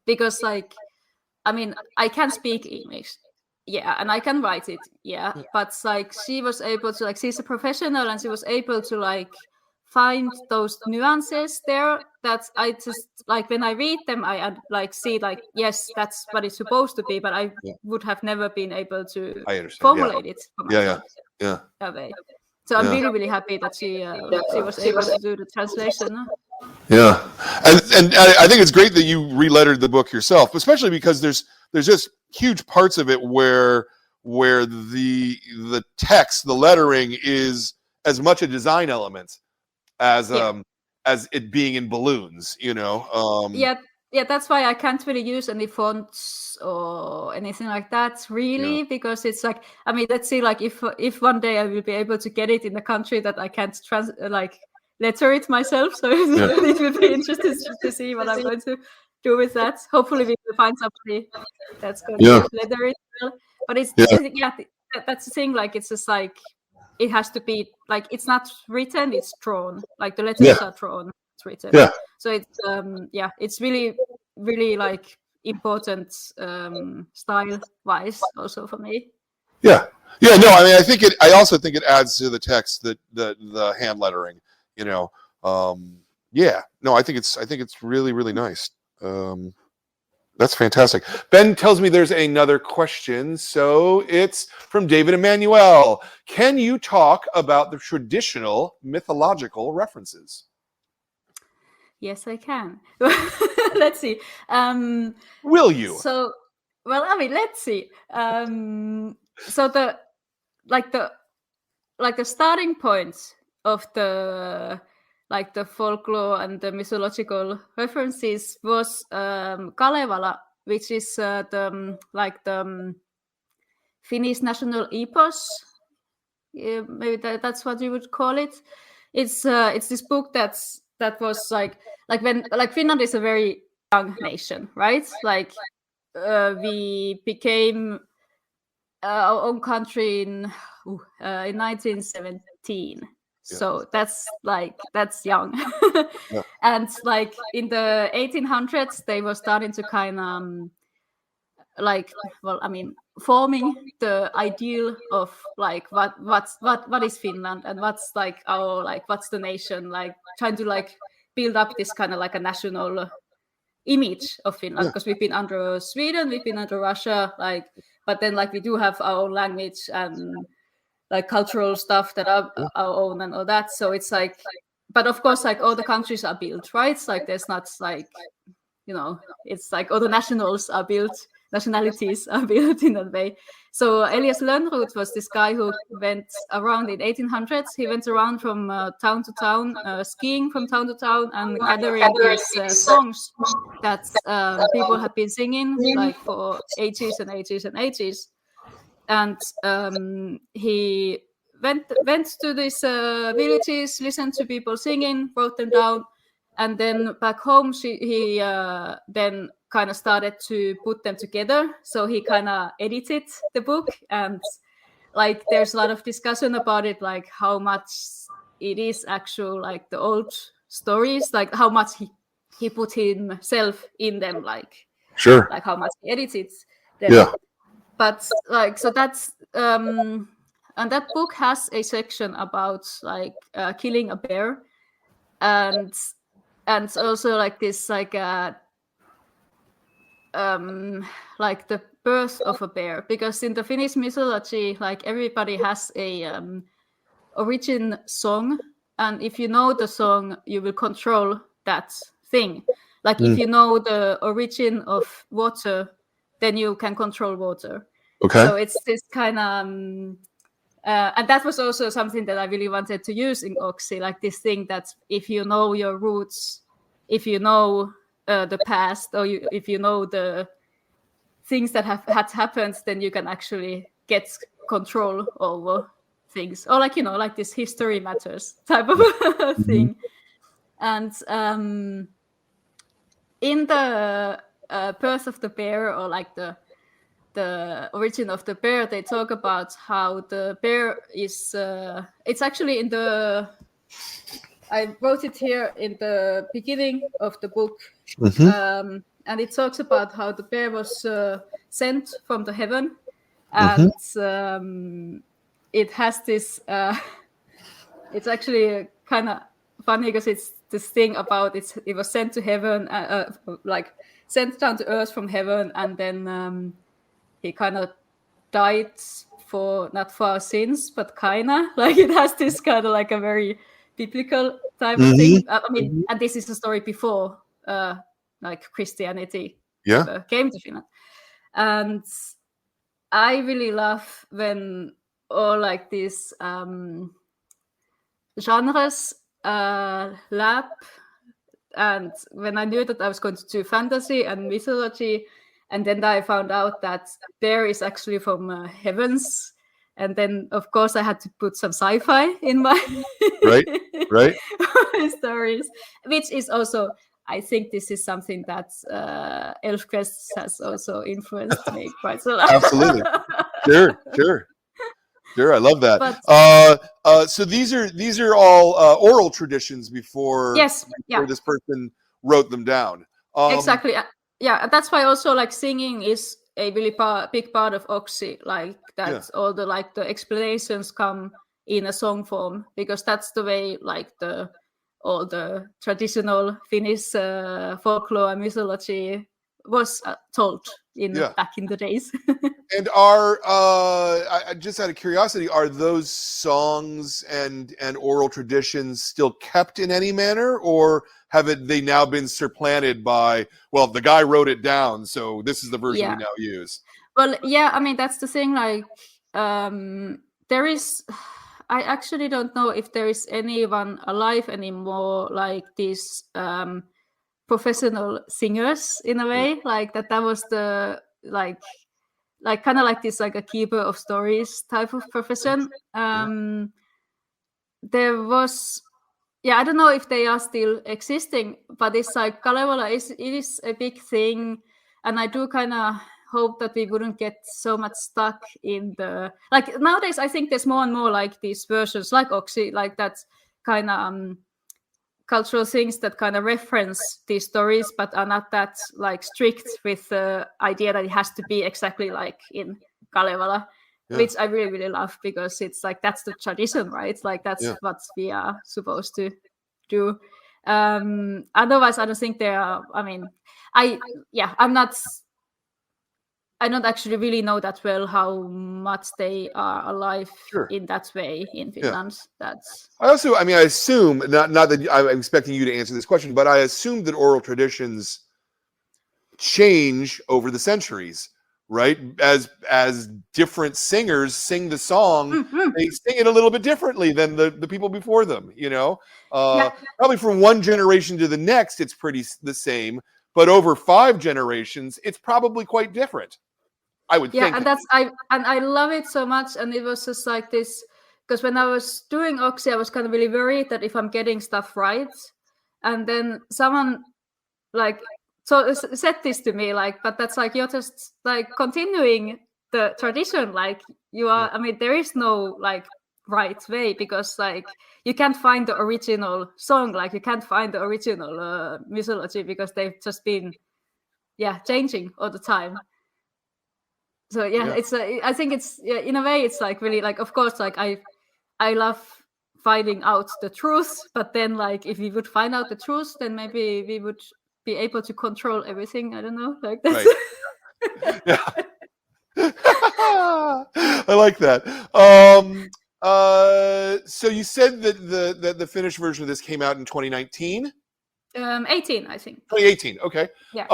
because like, I mean, I can speak English. Yeah, and I can write it. Yeah, but like she was able to like, she's a professional and she was able to like find those nuances there that I just like when I read them, I like see like, yes, that's what it's supposed to be, but I would have never been able to formulate it for myself that way. So I'm really, really happy that she was able to do the translation. Yeah, and I think it's great that you relettered the book yourself, especially because there's just huge parts of it where the text, the lettering is as much a design element as it being in balloons, you know. Yeah, that's why I can't really use any fonts or anything like that, really, because it's like, I mean, let's see, like if one day I will be able to get it in a country that I can't letter it myself, so it will be interesting to see what I'm going to do with that. Hopefully, we will find somebody that's going to letter it well. But it's that's the thing. Like, it's just like it has to be like it's not written; it's drawn. Like the letters are drawn, it's written. Yeah. So it's it's really, really like important style wise also for me. Yeah. Yeah. No, I mean, I also think it adds to the text that the hand lettering. You know. No, I think it's really, really nice. That's fantastic. Ben tells me there's another question. So it's from David Emmanuel. Can you talk about the traditional mythological references? Yes, I can. Let's see. Will you? So, well, I mean, let's see. So the starting point of the folklore and the mythological references was Kalevala, which is the Finnish national epos. Maybe that's what you would call it. It's this book that was like when Finland is a very young nation, right? Like we became our own country in 1917. So that's young. And like in the 1800s, they were starting to kind of forming the ideal of like what is Finland and what's like our what's the nation, like trying to like build up this kind of like a national image of Finland, because we've been under Sweden, we've been under Russia, but then like we do have our own language and like cultural stuff that are our own and all that. So it's like, but of course, like all the countries are built, right? It's like there's not like, you know, it's like all the nationalities are built in that way. So Elias Lönnrot was this guy who went around in 1800s. He went around from town to town, skiing from town to town and gathering these songs that people have been singing like for ages and ages and ages. And he went to these villages, listened to people singing, wrote them down, and then back home he then kind of started to put them together. So he kind of edited the book, and like there's a lot of discussion about it, like how much it is actual like the old stories, like how much he put himself in them, like how much he edited them. But like, so that's and that book has a section about like killing a bear, and also like this like the birth of a bear, because in the Finnish mythology, like everybody has a origin song, and if you know the song, you will control that thing. Like if you know the origin of water, then you can control water. Okay. So it's this kind of and that was also something that I really wanted to use in OKSI, like this thing that if you know your roots, if you know the past, or if you know the things that had happened, then you can actually get control over things, or like, you know, like this history matters type of thing. And in the birth of the bear, or like the origin of the bear, they talk about how the bear is it's actually in the, I wrote it here in the beginning of the book, and it talks about how the bear was sent from the heaven, and it has this it's actually kind of funny because it's this thing about it was sent to heaven, like sent down to earth from heaven, and then he kind of died not for our sins, but kinda like it has this kind of like a very biblical type of thing. I mean, and this is a story before like Christianity ever came to Finland, and I really love when all like these genres lab, and when I knew that I was going to do fantasy and mythology, and then I found out that Bear is actually from heavens, and then of course I had to put some sci-fi in my right stories, which is also, I think this is something that ElfQuest has also influenced me quite a lot. Absolutely. Sure, I love that. So these are all oral traditions before this person wrote them down. Exactly. Yeah, that's why also like singing is a really big part of OKSI. Like that's all the like the explanations come in a song form, because that's the way like all the traditional Finnish folklore and mythology was told back in the days. And I just out of curiosity, are those songs and oral traditions still kept in any manner, or have they now been supplanted by, well, the guy wrote it down, so this is the version we now use? Well, yeah, I mean, that's the thing. Like, there is, I actually don't know if there is anyone alive anymore, like these professional singers in a way, like that was the like kind of like this, like a keeper of stories type of profession. There was, I don't know if they are still existing, but it's like Kalevala it is a big thing, and I do kind of hope that we wouldn't get so much stuck in the, like nowadays I think there's more and more like these versions like OKSI, like that kind of cultural things that kind of reference these stories but are not that like strict with the idea that it has to be exactly like in Kalevala. Which I really, really love, because it's like that's the tradition, right? Like that's what we are supposed to do. Otherwise, I don't think there are. I mean, I don't actually really know that well how much they are alive in that way in Finland. That's. I assume not that I'm expecting you to answer this question, but I assume that oral traditions change over the centuries. Right, as different singers sing the song, they sing it a little bit differently than the people before them. You know, probably from one generation to the next, it's pretty the same, but over 5 generations, it's probably quite different. I would think. And I love it so much, and it was just like this, because when I was doing OKSI, I was kind of really worried that if I'm getting stuff right, and then someone like. So said this to me, like, but that's like, you're just like continuing the tradition, like you are. I mean, there is no like right way, because like you can't find the original song, like you can't find the original mythology, because they've just been changing all the time. So it's I think it's in a way it's like really like, of course, like I love finding out the truth, but then like if we would find out the truth, then maybe we would be able to control everything. I don't know, like that's I like that. So you said that the Finnish version of this came out in 2019? 18, I think. 2018. Okay. Yeah.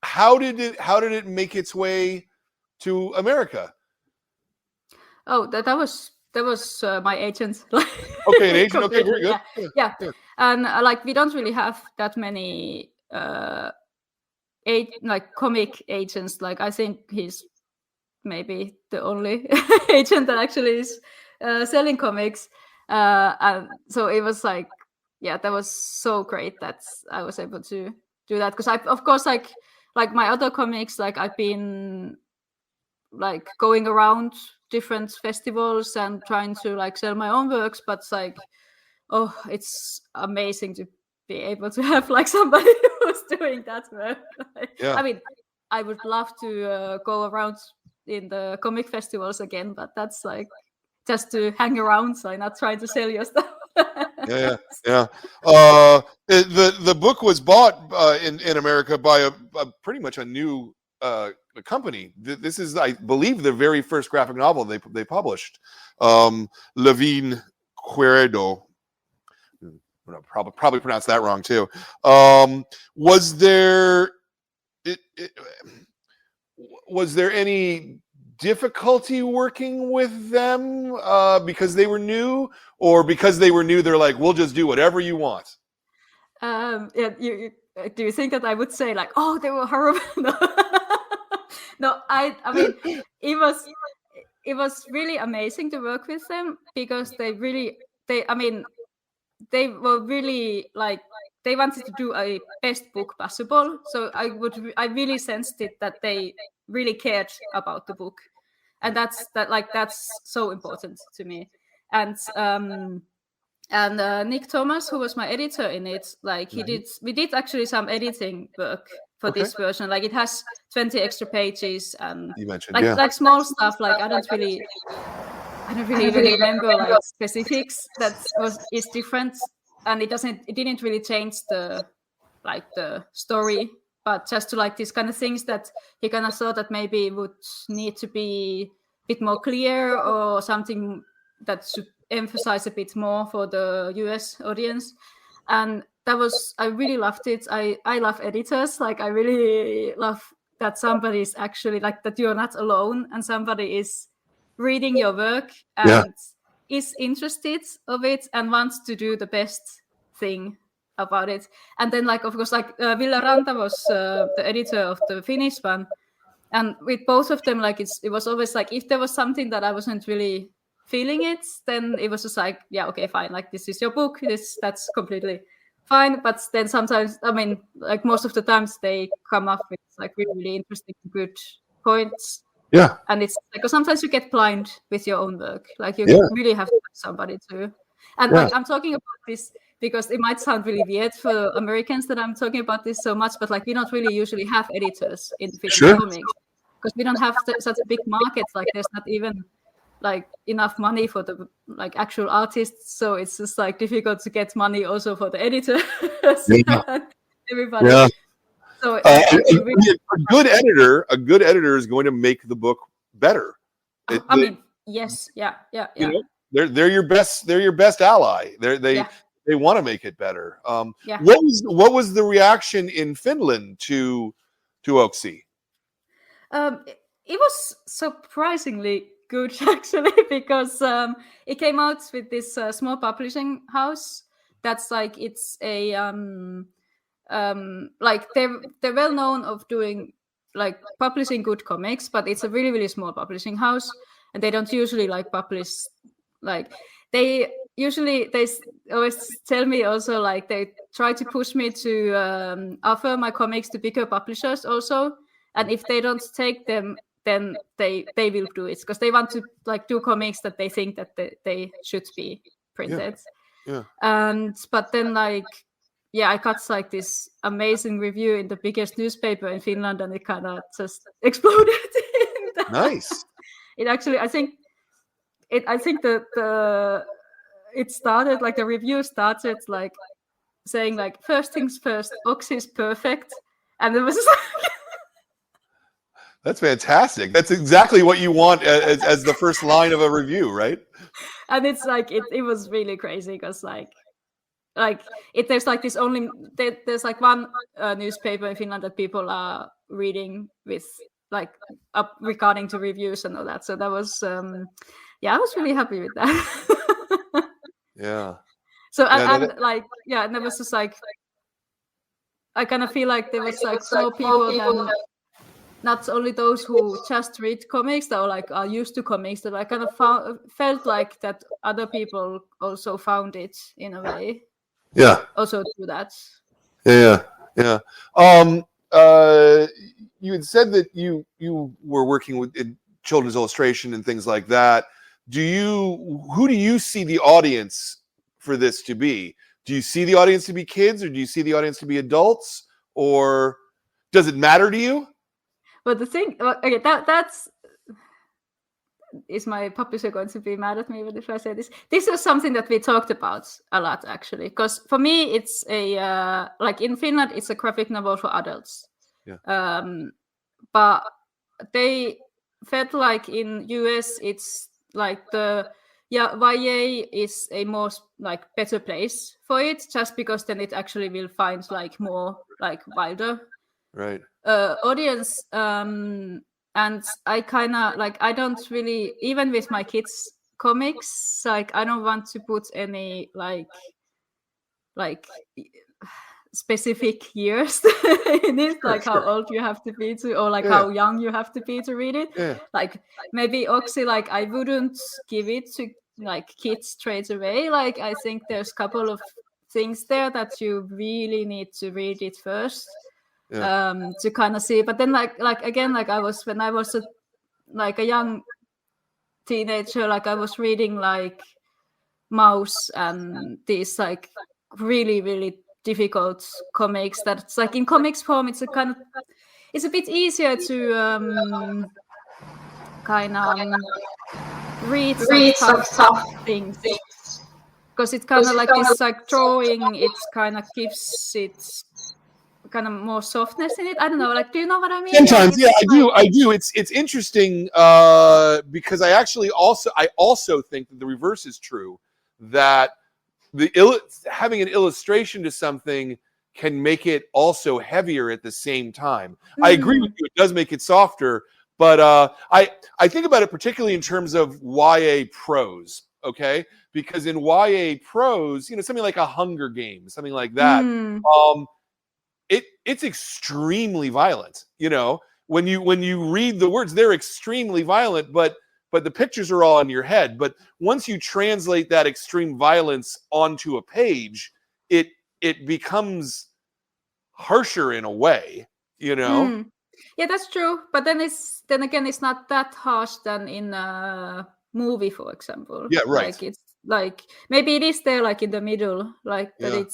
How did it make its way to America? Oh, that was my agent. Okay, an agent. Okay, very good. Yeah. And like we don't really have that many like comic agents. Like I think he's maybe the only agent that actually is selling comics. And so it was like, that was so great that I was able to do that, because I, of course, like my other comics, like I've been like going around different festivals and trying to like sell my own works, but it's like, oh, it's amazing to be able to have like somebody who's doing that work. I mean, I would love to go around in the comic festivals again, but that's like just to hang around, so I'm not trying to sell your stuff. Yeah, yeah. The book was bought in America by a pretty much a new company. This is, I believe, the very first graphic novel they published. Levine Queredo. Probably pronounced that wrong too. Was there any difficulty working with them because they were new, or because they were new they're like, we'll just do whatever you want? Yeah, do you think that I would say like, oh, they were horrible? No, I mean, it was really amazing to work with them, because they were really like, they wanted to do a best book possible. So I really sensed it, that they really cared about the book, and that's so important to me. And Nick Thomas, who was my editor in it, like we did actually some editing work for this version. Like it has 20 extra pages, and You mentioned, like small stuff. Like I don't really even remember like specifics is different, and it didn't really change the story, but just to like these kind of things that he kind of thought that maybe would need to be a bit more clear, or something that should emphasize a bit more for the US audience. And I really loved it. I love editors. Like I really love that somebody is actually like, that you're not alone, and somebody is reading your work and is interested of it and wants to do the best thing about it. And then like, of course, like Ville Ranta was the editor of the Finnish one, and with both of them, like it was always like, if there was something that I wasn't really feeling it, then it was just like, yeah, okay, fine, like this is your book, that's completely fine. But then sometimes, I mean, like most of the times they come up with like really interesting, good points. Yeah. And it's like, sometimes you get blind with your own work. Like you really have to have somebody to. And like I'm talking about this because it might sound really weird for Americans that I'm talking about this so much, but like we don't really usually have editors in Finnish comics, because we don't have such a big market. Like there's not even like enough money for the like actual artists, so it's just like difficult to get money also for the editor. Everybody. Yeah. So a good editor is going to make the book better. I mean, yes, yeah. You know, they're your best ally. They want to make it better. What was the reaction in Finland to OKSI? It was surprisingly good, actually, because it came out with this small publishing house that's like, it's a like they're well known of doing like publishing good comics, but it's a really, really small publishing house, and they don't usually like publish, like they always tell me also, like they try to push me to offer my comics to bigger publishers also, and if they don't take them, then they will do it, because they want to like do comics that they think that they should be printed. But then like, I got like this amazing review in the biggest newspaper in Finland, and it kind of just exploded. Nice. It actually, I think that it started like, the review started like saying like, first things first, OKSI is perfect, and it was like, that's fantastic. That's exactly what you want as the first line of a review, right? And it's like, it was really crazy, because there's like this there's like one newspaper in Finland that people are reading with like regarding to reviews and all that. So that was I was really happy with that. So and there was just like, I kind of feel like there was like more people than not only those who just read comics, that are used to comics, that I kind of felt like that other people also found it in a way. Also do that. You had said that you were working with in children's illustration and things like that. Who do you see the audience for this to be? Do you see the audience to be kids, or do you see the audience to be adults, or does it matter to you? But the thing, okay, that's is my publisher going to be mad at me if I say this? This was something that we talked about a lot, actually, because for me, it's a like in Finland, it's a graphic novel for adults. Yeah. But they felt like in US, it's like YA is a more like better place for it, just because then it actually will find like more like wilder audience. And I kind of like, I don't really, even with my kids' comics, like I don't want to put any like specific years in it, like how old you have to be to, or like how young you have to be to read it. Like maybe OKSI, like I wouldn't give it to like kids straight away. Like I think there's a couple of things there that you really need to read it first. To kind of see, but then like again, like when I was like a young teenager, like I was reading like Mouse and these like really difficult comics that's like in comics form. It's a bit easier to kind of read some tough things, because it's kind of like this like drawing. It kind of gives it kind of more softness in it. I don't know. Like, do you know what I mean? Sometimes, yeah, I do. It's interesting because I also think that the reverse is true. That having an illustration to something can make it also heavier at the same time. I agree with you. It does make it softer, but I think about it particularly in terms of YA prose. Okay, because in YA prose, something like a Hunger Games, something like that. It's extremely violent. When you read the words, they're extremely violent, but the pictures are all in your head. But once you translate that extreme violence onto a page, it becomes harsher in a way, Yeah, that's true. But then again, it's not that harsh than in a movie, for example. Yeah, right. Like it's like maybe it is there, like in the middle, like that.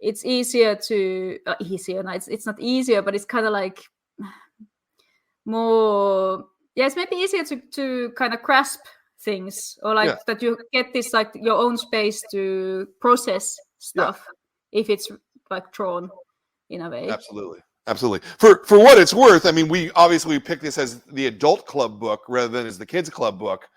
It's easier to easier. No, it's not easier, but it's kind of like more. Yeah, it's maybe easier to kind of grasp things, or like that you get this like your own space to process stuff if it's like drawn in a way. Absolutely. For what it's worth, I mean, we obviously picked this as the adult club book rather than as the kids club book.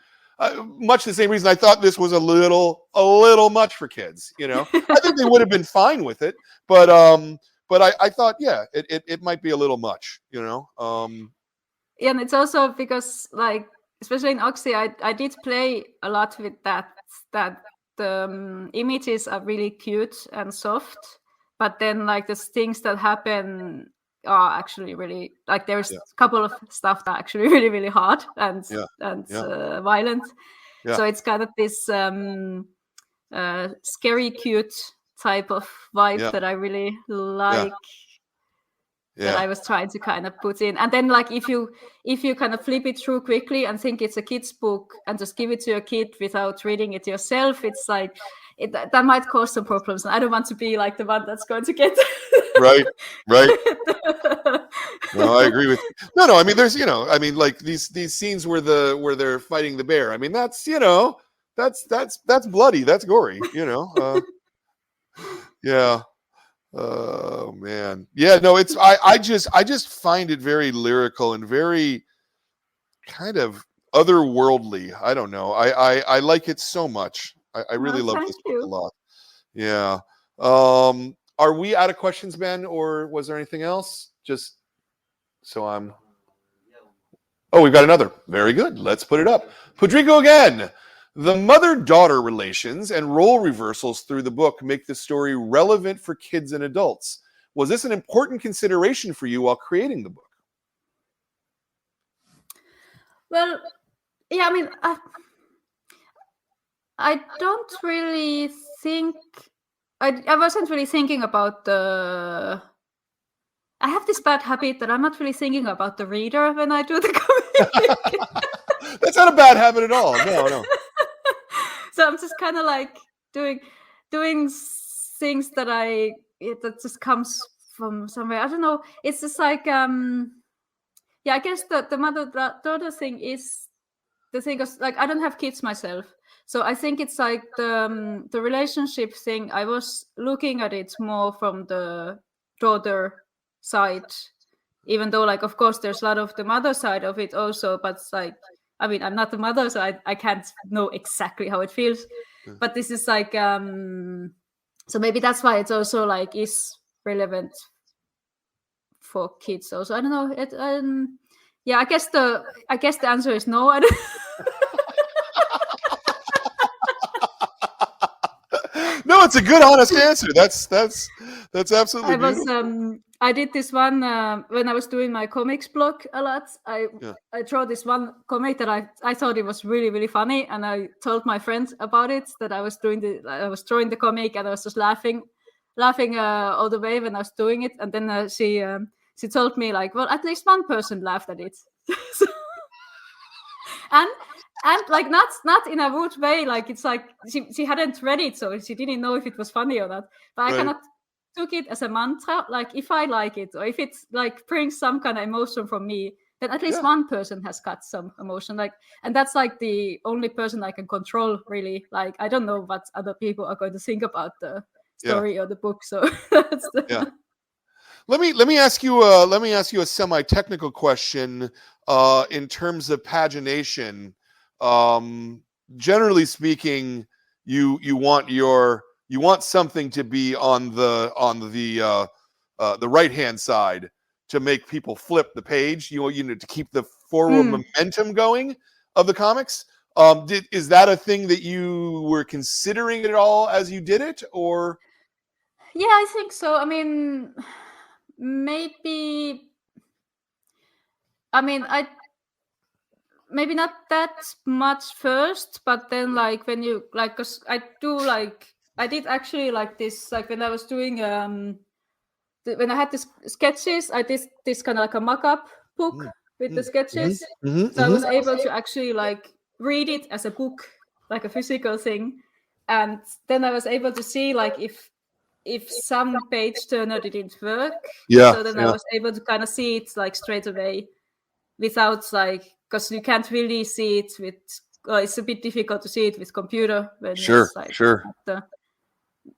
Much the same reason I thought this was a little much for kids. I think they would have been fine with it, but I thought, it might be a little much. Yeah, and it's also because, like, especially in OKSI, I did play a lot with that the images are really cute and soft, but then like the things that happen are actually really like there's a couple of stuff that are actually really hard and violent. So it's kind of this scary cute type of vibe that I really like. That I was trying to kind of put in. And then like if you kind of flip it through quickly and think it's a kid's book and just give it to a kid without reading it yourself, it's like that might cause some problems. And I don't want to be like the one that's going to get right. No, I agree with you. No, I mean there's like these scenes where they're fighting the bear. I mean that's that's bloody, that's gory, yeah. Oh man, yeah. No, it's I just find it very lyrical and very kind of otherworldly. I don't know. I like it so much. I really love this book a lot. Yeah. Are we out of questions, Ben, or was there anything else? Just so I'm. Oh, we've got another. Very good. Let's put it up. Podrigo again. The mother-daughter relations and role reversals through the book make the story relevant for kids and adults. Was this an important consideration for you while creating the book? Well, yeah, I mean, I don't really think... I wasn't really thinking about the... I have this bad habit that I'm not really thinking about the reader when I do the comic. That's not a bad habit at all. No. So I'm just kind of like doing things that just comes from somewhere. I don't know. It's just like I guess the mother-daughter thing is the thing is, like, I don't have kids myself, so I think it's like the relationship thing. I was looking at it more from the daughter side, even though, like, of course, there's a lot of the mother side of it also. But like, I mean, I'm not the mother, so I can't know exactly how it feels. Yeah. But this is like, so maybe that's why it's also like is relevant for kids also. I don't know. Yeah, I guess the answer is no. I don't No, it's a good, honest answer. That's absolutely beautiful. I did this one when I was doing my comics blog a lot. I drew this one comic that I thought it was really, really funny, and I told my friends about it, that I was drawing the comic, and I was just laughing all the way when I was doing it. And then she told me, like, well, at least one person laughed at it. And like not in a rude way, like it's like she hadn't read it, so she didn't know if it was funny or not. But I kind of took it as a mantra, like if I like it, or if it's like brings some kind of emotion from me, then at least one person has got some emotion. Like, and that's like the only person I can control, really. Like, I don't know what other people are going to think about the story or the book. So that's Let me ask you a semi-technical question in terms of pagination. Generally speaking, you want something to be on the right hand side to make people flip the page. You know, to keep the forward momentum going of the comics. Is that a thing that you were considering at all as you did it, or? Yeah, I think so. I mean, maybe. I mean, maybe not that much first, but then like when you like, cause I did actually like this, like when I was doing when I had these sketches, I did this kind of like a mock-up book with the sketches. So I was able to actually like read it as a book, like a physical thing, and then I was able to see like if some page turner didn't work. So then I was able to kind of see it like straight away, without like, because you can't really see it with, it's a bit difficult to see it with computer when it's like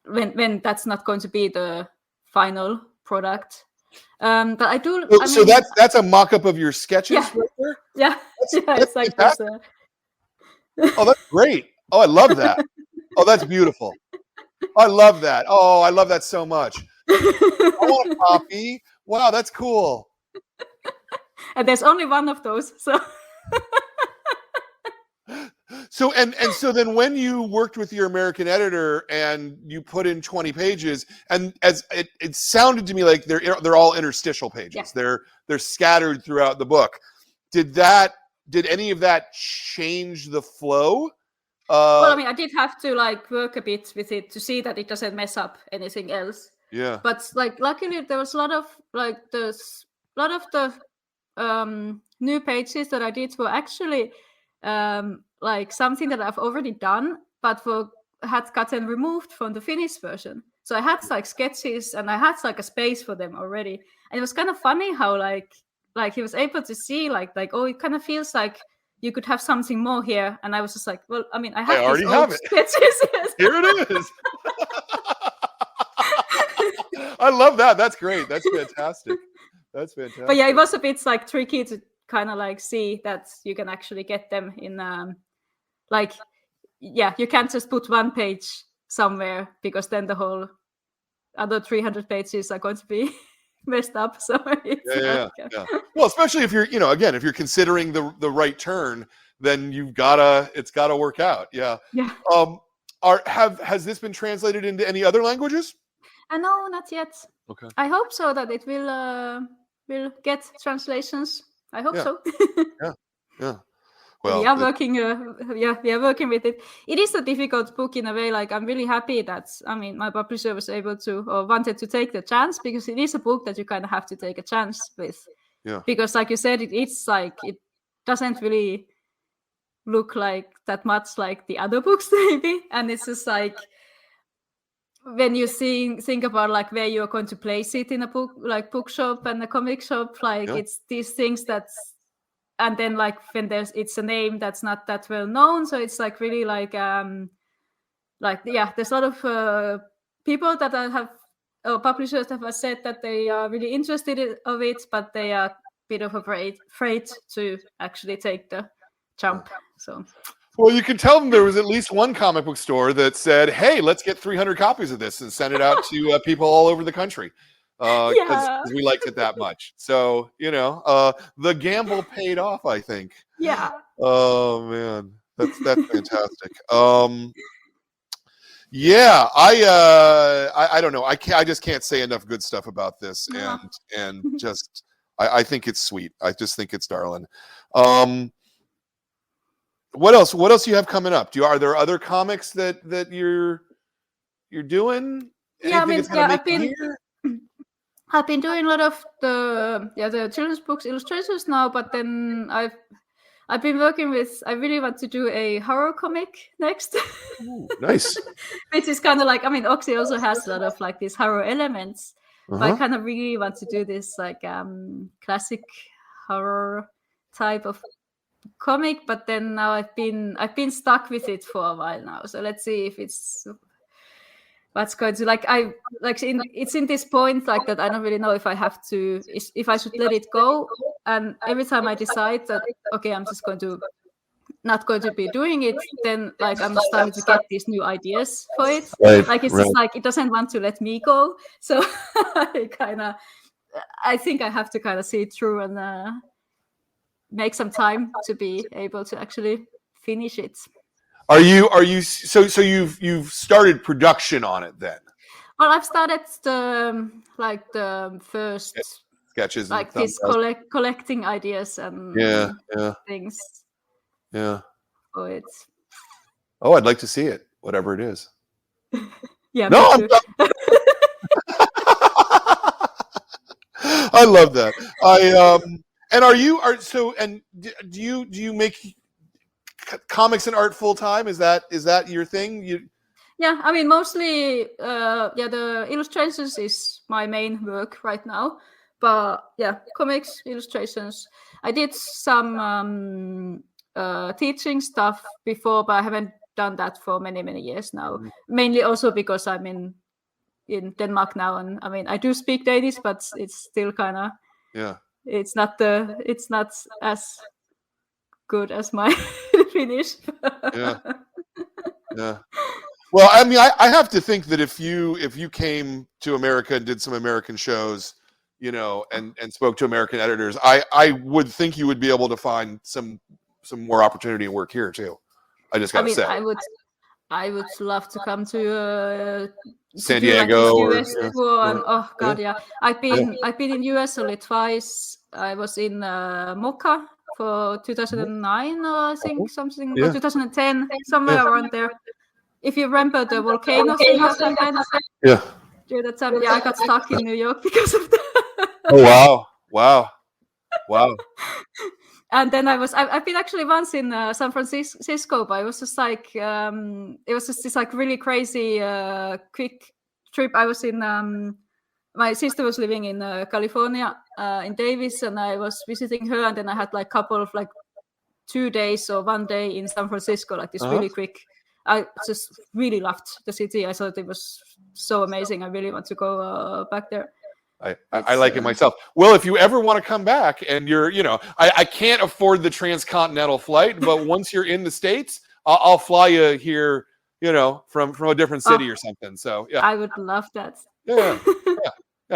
when that's not going to be the final product. But I do. So that's a mock-up of your sketches, right there? Yeah, it's like this. Oh, that's great. Oh, I love that. Oh, that's beautiful. I love that. Oh, I love that so much. I want a copy. Wow, that's cool. And there's only one of those, so. So so then when you worked with your American editor and you put in 20 pages, and as it sounded to me like they're all interstitial pages. They're scattered throughout the book. Did any of that change the flow? Well, I mean, I did have to like work a bit with it to see that it doesn't mess up anything else. Yeah. But like, luckily, there was a lot of the new pages that I did were actually like something that I've already done, but had gotten removed from the finished version. So I had like sketches, and I had like a space for them already. And it was kind of funny how like he was able to see like oh, it kind of feels like you could have something more here. And I was just like, well, I mean, I already have it. Sketches. Here it is. I love that. That's great. That's fantastic. That's fantastic. But yeah, it was a bit like tricky to kind of like see that you can actually get them in like, yeah, you can't just put one page somewhere, because then the whole other 300 pages are going to be messed up. So yeah. Well, especially if you're, again, if you're considering the right turn, then it's gotta work out. Yeah. Has this been translated into any other languages? No, not yet. Okay. I hope so, that it will get translations. I hope so. Yeah. Well, we are working with it. It is a difficult book in a way. Like, I'm really happy that, I mean, my publisher was able to, or wanted to take the chance, because it is a book that you kind of have to take a chance with. Yeah. Because like you said, it's like, it doesn't really look like that much like the other books maybe. And it's just like, when you think about like where you're going to place it in a book, like bookshop and a comic shop, like it's these things that and then like when it's a name that's not that well known, so it's like really like there's a lot of people that have publishers that have said that they are really interested of it, but they are a bit of afraid to actually take the jump. So. Well, you can tell them there was at least one comic book store that said, "Hey, let's get 300 copies of this and send it out to people all over the country because we liked it that much." So the gamble paid off, I think. Yeah. Oh man, that's fantastic. Yeah, I don't know. I just can't say enough good stuff about this, and just I think it's sweet. I just think it's darling. What else do you have coming up? Are there other comics that you're doing? I've been doing a lot of the children's books illustrations now, but then I've been working with. I really want to do a horror comic next. Ooh, nice. Which is kind of like, I mean, OKSI also has a lot of like these horror elements, but I kind of really want to do this like classic horror type of comic. But then now I've been stuck with it for a while now, so let's see if it's what's going to it's in this point like that I don't really know if I should let it go, and every time I decide that okay, I'm just not going to be doing it, then like I'm starting to get these new ideas for it. Just like it doesn't want to let me go, so I think I have to kind of see it through and make some time to be able to actually finish it. Are you so you've started production on it then? Well, I've started the first sketches, like this collecting ideas and things. Yeah. Oh, it's. Oh, I'd like to see it, whatever it is. Yeah. No, I love that. Do you make comics and art full time? Is that your thing? Yeah, I mean mostly the illustrations is my main work right now, but yeah, comics, illustrations. I did some teaching stuff before, but I haven't done that for many years now. Mainly also because I'm in Denmark now, and I mean I do speak Danish, but it's still kind of it's not as good as my Finnish. Yeah. Well, I mean, I have to think that if you came to America and did some American shows, and spoke to American editors, I would think you would be able to find some more opportunity and work here too. I just gotta say, I would love to come to San Diego like US tour, and oh god, yeah. I've been in US only twice. I was in Mocha for 2009, or I think something, or 2010, somewhere around there. If you remember the volcano thing that we had, during that time, I got stuck in New York because of that. Oh wow. And then I've been actually once in San Francisco, but it was just like it was just this like really crazy quick trip. I was in my sister was living in California in Davis, and I was visiting her, and then I had like a couple of like 2 days or 1 day in San Francisco, like this really quick. I just really loved the city. I thought it was so amazing. I really want to go back there. I like it myself. Well, if you ever want to come back and you're, I can't afford the transcontinental flight, but once you're in the States, I'll fly you here, from a different city or something. So yeah, I would love that. Yeah.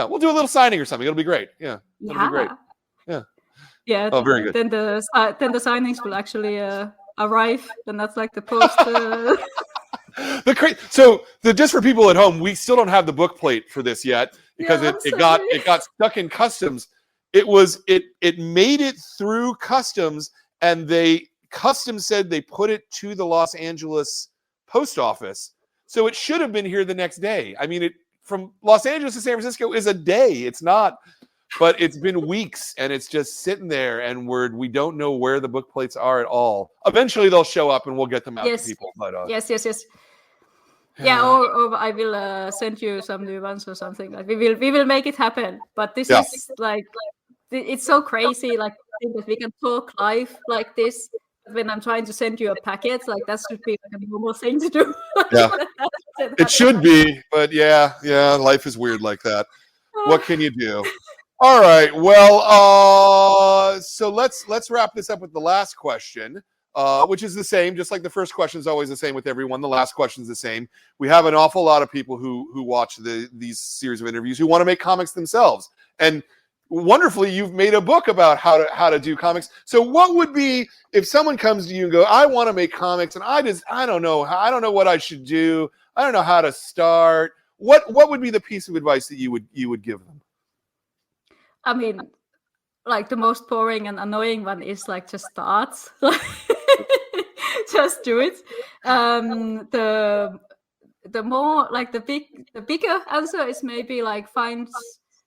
We'll do a little signing or something. It'll be great. Yeah, it'll be great. Yeah. Oh, very good. Then the signings will actually arrive, and that's like the post. So just for people at home, we still don't have the book plate for this yet because it got stuck in customs. It made it through customs, and customs said they put it to the Los Angeles post office, so it should have been here the next day. I mean, from Los Angeles to San Francisco is a day. It's not. But it's been weeks, and it's just sitting there, and we don't know where the book plates are at all. Eventually, they'll show up, and we'll get them out to people. But, yes. Yeah, or I will send you some new ones or something. Like we will make it happen. But this is like it's so crazy. Like think that we can talk live like this. When I'm trying to send you a packet, like that should be like a normal thing to do. Yeah, it should be, but yeah, life is weird like that. What can you do? All right, well, so let's wrap this up with the last question, which is the same, just like the first question is always the same with everyone. The last question is the same. We have an awful lot of people who watch these series of interviews who want to make comics themselves, and wonderfully, you've made a book about how to do comics. So what would be if someone comes to you and go, I want to make comics and I don't know what I should do. I don't know how to start. What would be the piece of advice that you would give them? I mean, like the most boring and annoying one is like just start. Just do it. The more like the bigger answer is maybe like find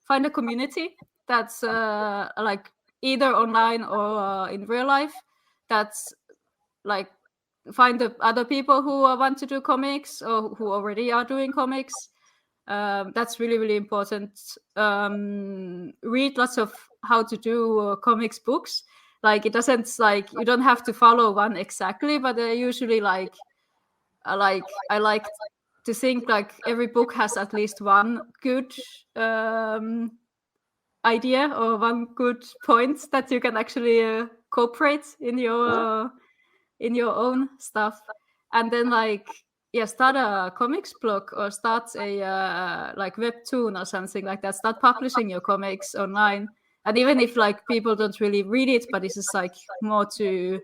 a community that's like either online or in real life. That's like find the other people who want to do comics or who already are doing comics. That's really, really important. Read lots of how to do comics books. Like it doesn't like you don't have to follow one exactly, but usually I like to think like every book has at least one good idea or one good point that you can actually incorporate in your own stuff, and then start a comics blog or start a like webtoon or something like that. Start publishing your comics online, and even if like people don't really read it, but this is like more to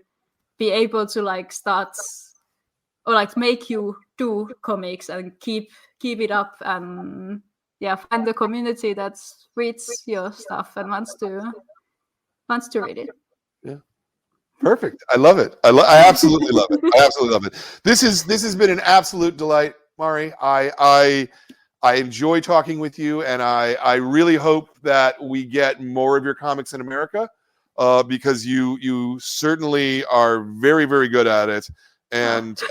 be able to like start or like make you do comics and keep it up, and find the community that reads your stuff and wants to read it. Yeah, perfect. I love it. I absolutely love it. I absolutely love it. This has been an absolute delight, Mari. I enjoy talking with you, and I really hope that we get more of your comics in America, because you certainly are very, very good at it. And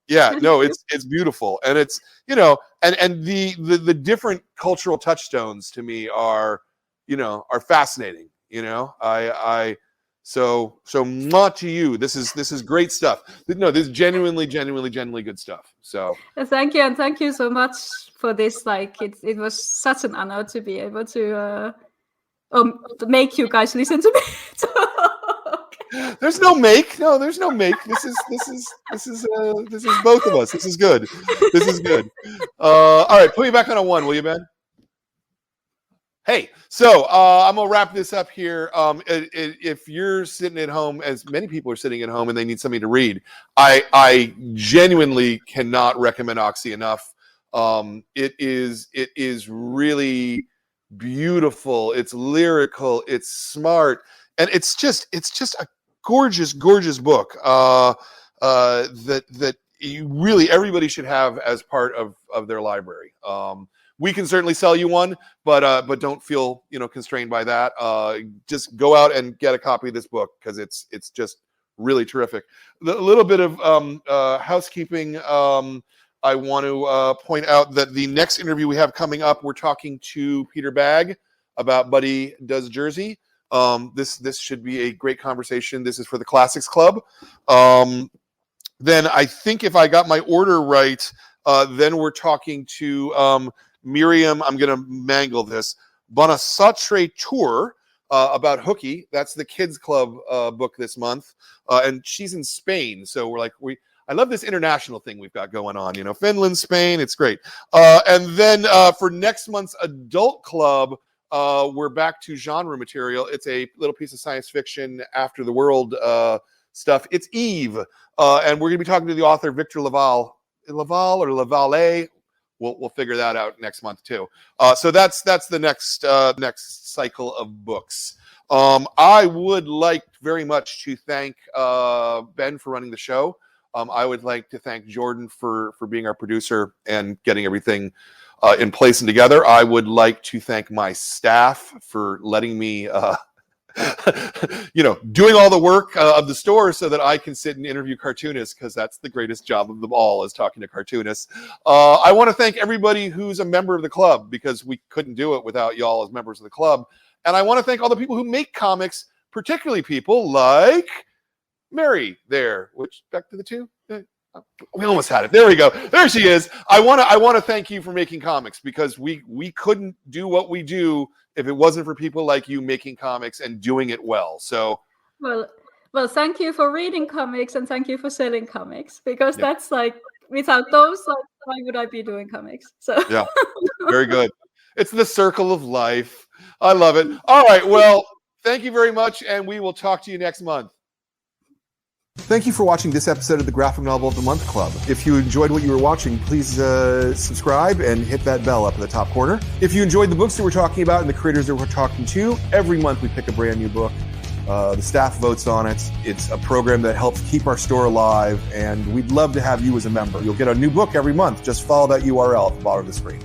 it's beautiful, and it's and the different cultural touchstones to me are fascinating. So much to you. This is great stuff. No, this is genuinely good stuff. So thank you, and thank you so much for this. Like it was such an honor to be able to make you guys listen to me. There's no make. No, there's no make. This is both of us. This is good. All right, put me back on a 1, will you, Ben? Hey, so I'm gonna wrap this up here. If you're sitting at home, as many people are sitting at home, and they need something to read, I genuinely cannot recommend OKSI enough. It is really beautiful. It's lyrical. It's smart, and it's just a gorgeous book that everybody should have as part of their library. We can certainly sell you one, but don't feel constrained by that. Just go out and get a copy of this book, because it's just really terrific. A little bit of housekeeping. I want to point out that the next interview we have coming up, we're talking to Peter Bagg about Buddy Does Jersey. This should be a great conversation. This is for the Classics Club. Then I think if I got my order right, then we're talking to Miriam, I'm going to mangle this, Bonasatre Tour about Hooky. That's the Kids Club book this month. And she's in Spain. So I love this international thing we've got going on. Finland, Spain, it's great. And then for next month's Adult Club, we're back to genre material. It's a little piece of science fiction, after the world stuff. It's Eve. And we're going to be talking to the author, Victor Laval or Lavallée. We'll figure that out next month too. So that's the next cycle of books. I would like very much to thank Ben for running the show. I would like to thank Jordan for being our producer and getting everything in place and together. I would like to thank my staff for letting me doing all the work of the store so that I can sit and interview cartoonists, because that's the greatest job of them all, is talking to cartoonists. I want to thank everybody who's a member of the club, because we couldn't do it without y'all as members of the club. And I want to thank all the people who make comics, particularly people like Mary there, which back to the two. We almost had it. There we go. There she is. I want to thank you for making comics, because we couldn't do what we do if it wasn't for people like you making comics and doing it well. So well, thank you for reading comics, and thank you for selling comics, because that's like, without those, like, why would I be doing comics? So yeah, very good. It's the circle of life. I love it. All right. Well, thank you very much, and we will talk to you next month. Thank you for watching this episode of the Graphic Novel of the Month Club. If you enjoyed what you were watching, please subscribe and hit that bell up in the top corner. If you enjoyed the books that we're talking about and the creators that we're talking to, every month we pick a brand new book. The staff votes on it. It's a program that helps keep our store alive, and we'd love to have you as a member. You'll get a new book every month. Just follow that URL at the bottom of the screen.